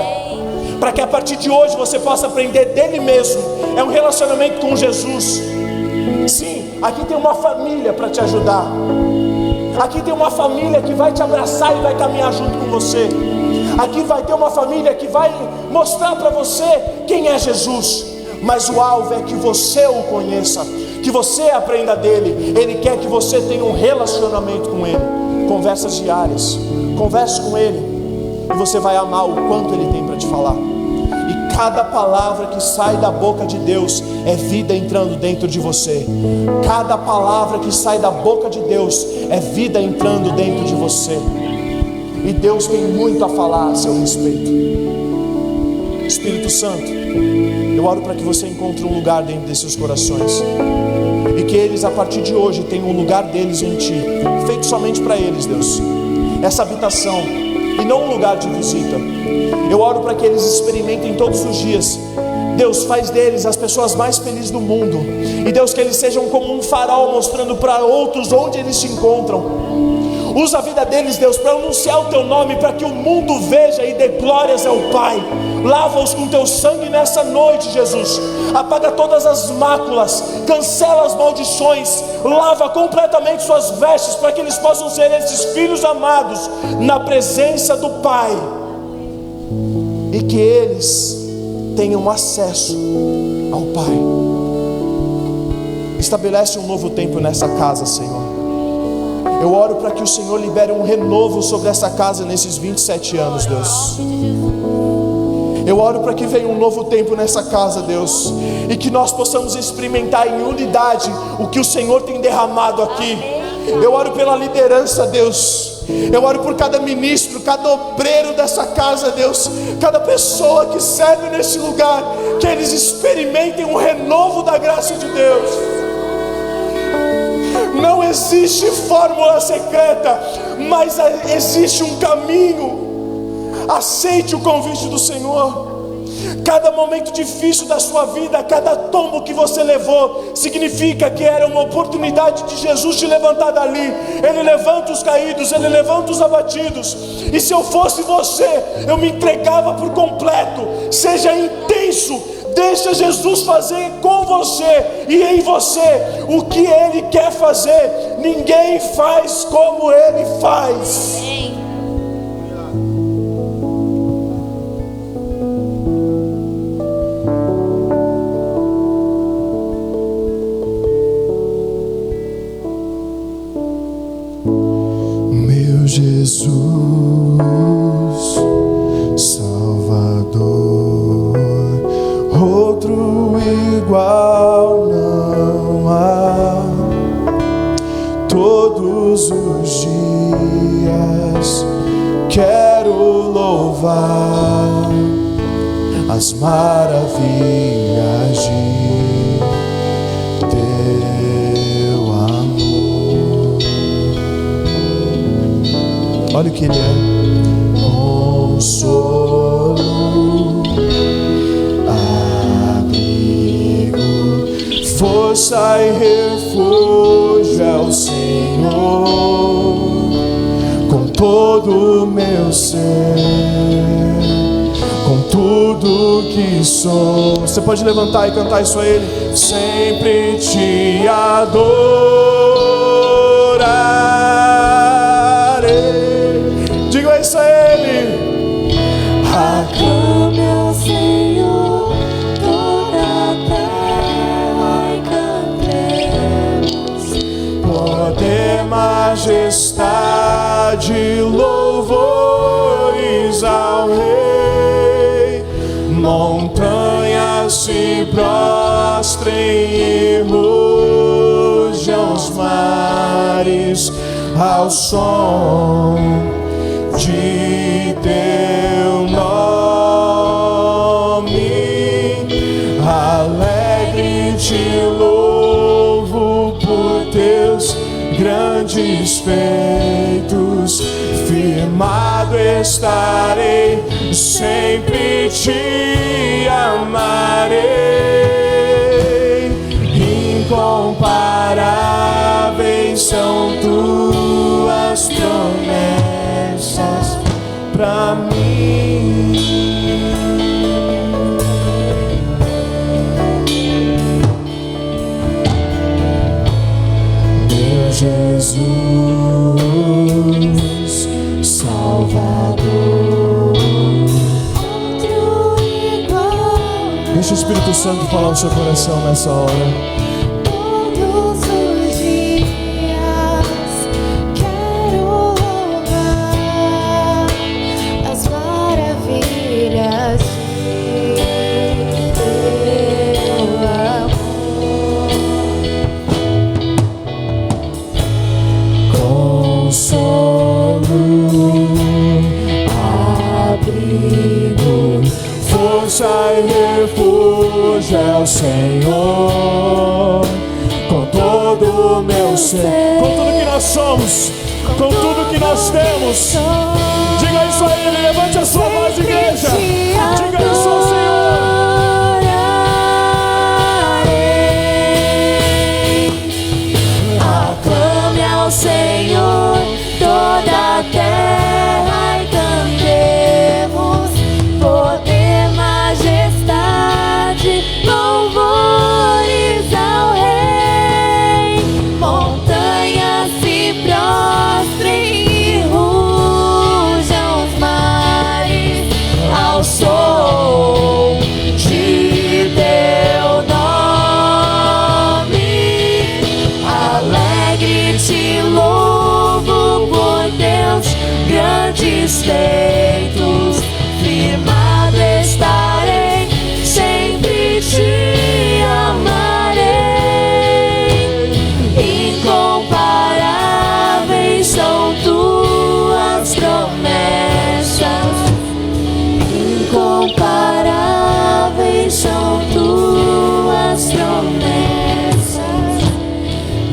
para que a partir de hoje você possa aprender dele mesmo. É um relacionamento com Jesus. Sim, aqui tem uma família para te ajudar. Aqui tem uma família que vai te abraçar e vai caminhar junto com você. Aqui vai ter uma família que vai mostrar para você quem é Jesus. Mas o alvo é que você o conheça, que você aprenda dele. Ele quer que você tenha um relacionamento com ele, conversas diárias. Converse com ele, e você vai amar o quanto ele tem para te falar. E cada palavra que sai da boca de Deus é vida entrando dentro de você. Cada palavra que sai da boca de Deus é vida entrando dentro de você. E Deus tem muito a falar a seu respeito. Espírito Santo, eu oro para que você encontre um lugar dentro desses corações, e que eles a partir de hoje tenham um lugar deles em Ti, feito somente para eles, Deus. Essa habitação, e não um lugar de visita. Eu oro para que eles experimentem todos os dias. Deus, faz deles as pessoas mais felizes do mundo. E Deus, que eles sejam como um farol mostrando para outros onde eles se encontram. Usa a vida deles, Deus, para anunciar o Teu nome, para que o mundo veja e dê glórias ao Pai. Lava-os com Teu sangue nessa noite, Jesus. Apaga todas as máculas, cancela as maldições, lava completamente suas vestes, para que eles possam ser esses filhos amados na presença do Pai, e que eles tenham acesso ao Pai. Estabelece um novo tempo nessa casa, Senhor. Eu oro para que o Senhor libere um renovo sobre essa casa nesses 27 anos, Deus. Eu oro para que venha um novo tempo nessa casa, Deus, e que nós possamos experimentar em unidade o que o Senhor tem derramado aqui. Eu oro pela liderança, Deus. Eu oro por cada ministro, cada obreiro dessa casa, Deus, cada pessoa que serve nesse lugar, que eles experimentem um renovo da graça de Deus. Não existe fórmula secreta, mas existe um caminho. Aceite o convite do Senhor. Cada momento difícil da sua vida, cada tombo que você levou, significa que era uma oportunidade de Jesus te levantar dali. Ele levanta os caídos, Ele levanta os abatidos. E se eu fosse você, eu me entregava por completo. Seja intenso, deixa Jesus fazer com você e em você o que Ele quer fazer. Ninguém faz como Ele faz. Meu Jesus, Salvador, outro igual não há. Todos os dias quero louvar as maravilhas de teu amor. Olha o que Ele é: consolo, abrigo, força e refúgio é o Senhor. Com todo o meu ser, com tudo que sou. Você pode levantar e cantar isso a Ele. Sempre te adorarei. Diga isso a Ele. Aclame ao Senhor toda a terra e cantemos. Poder, majestade, louvores ao Rei. Montanhas se prostrem e rujam os mares ao som de teu nome. Alegre te louvo por teus grandes feitos. Firmado estarei, sempre te amarei. Incomparáveis são tuas promessas pra mim. Meu Jesus, Salvador, Outro igual. deixa o Espírito Santo falar no seu coração nessa hora. Todos os dias quero louvar as maravilhas de teu amor. Consolo, abrigo, força e refúgio é o Senhor. Com todo o meu ser, com tudo que nós somos, com tudo que nós temos. Diga isso a Ele, levante a sua voz, igreja. Diga isso ao Senhor. Aclame ao Senhor toda a terra e cantemos. Poder, majestade, louvores ao Rei. Montanhas se prostrem e rujam os mares ao som de teu nome. Alegre te louvo por teus grandes feitos. Firmado estarei, sempre te amarei. Incomparáveis são tuas promessas. Incomparáveis são tuas promessas.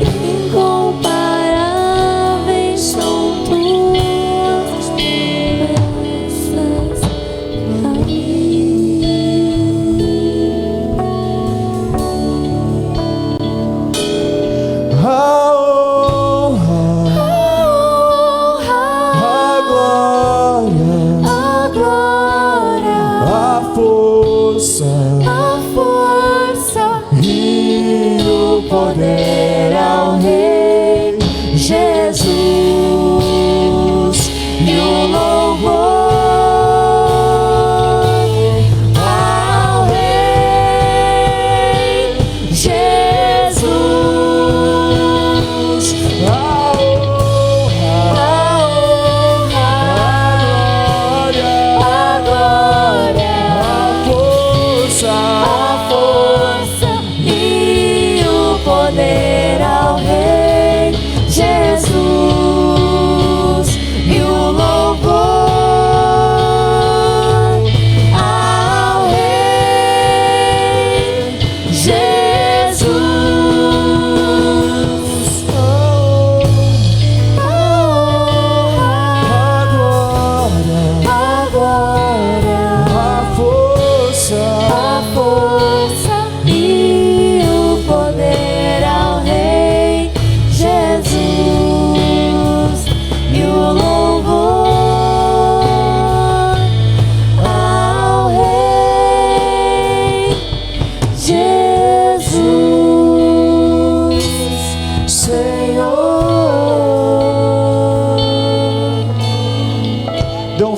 Incomparáveis são tuas promessas.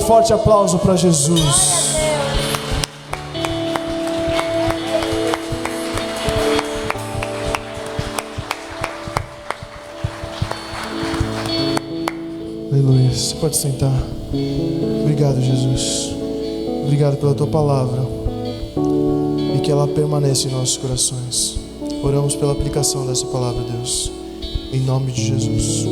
forte aplauso para Jesus. Aleluia. Você pode sentar. Obrigado, Jesus. Obrigado pela tua palavra e que ela permaneça em nossos corações. Oramos pela aplicação dessa palavra, Deus, em nome de Jesus.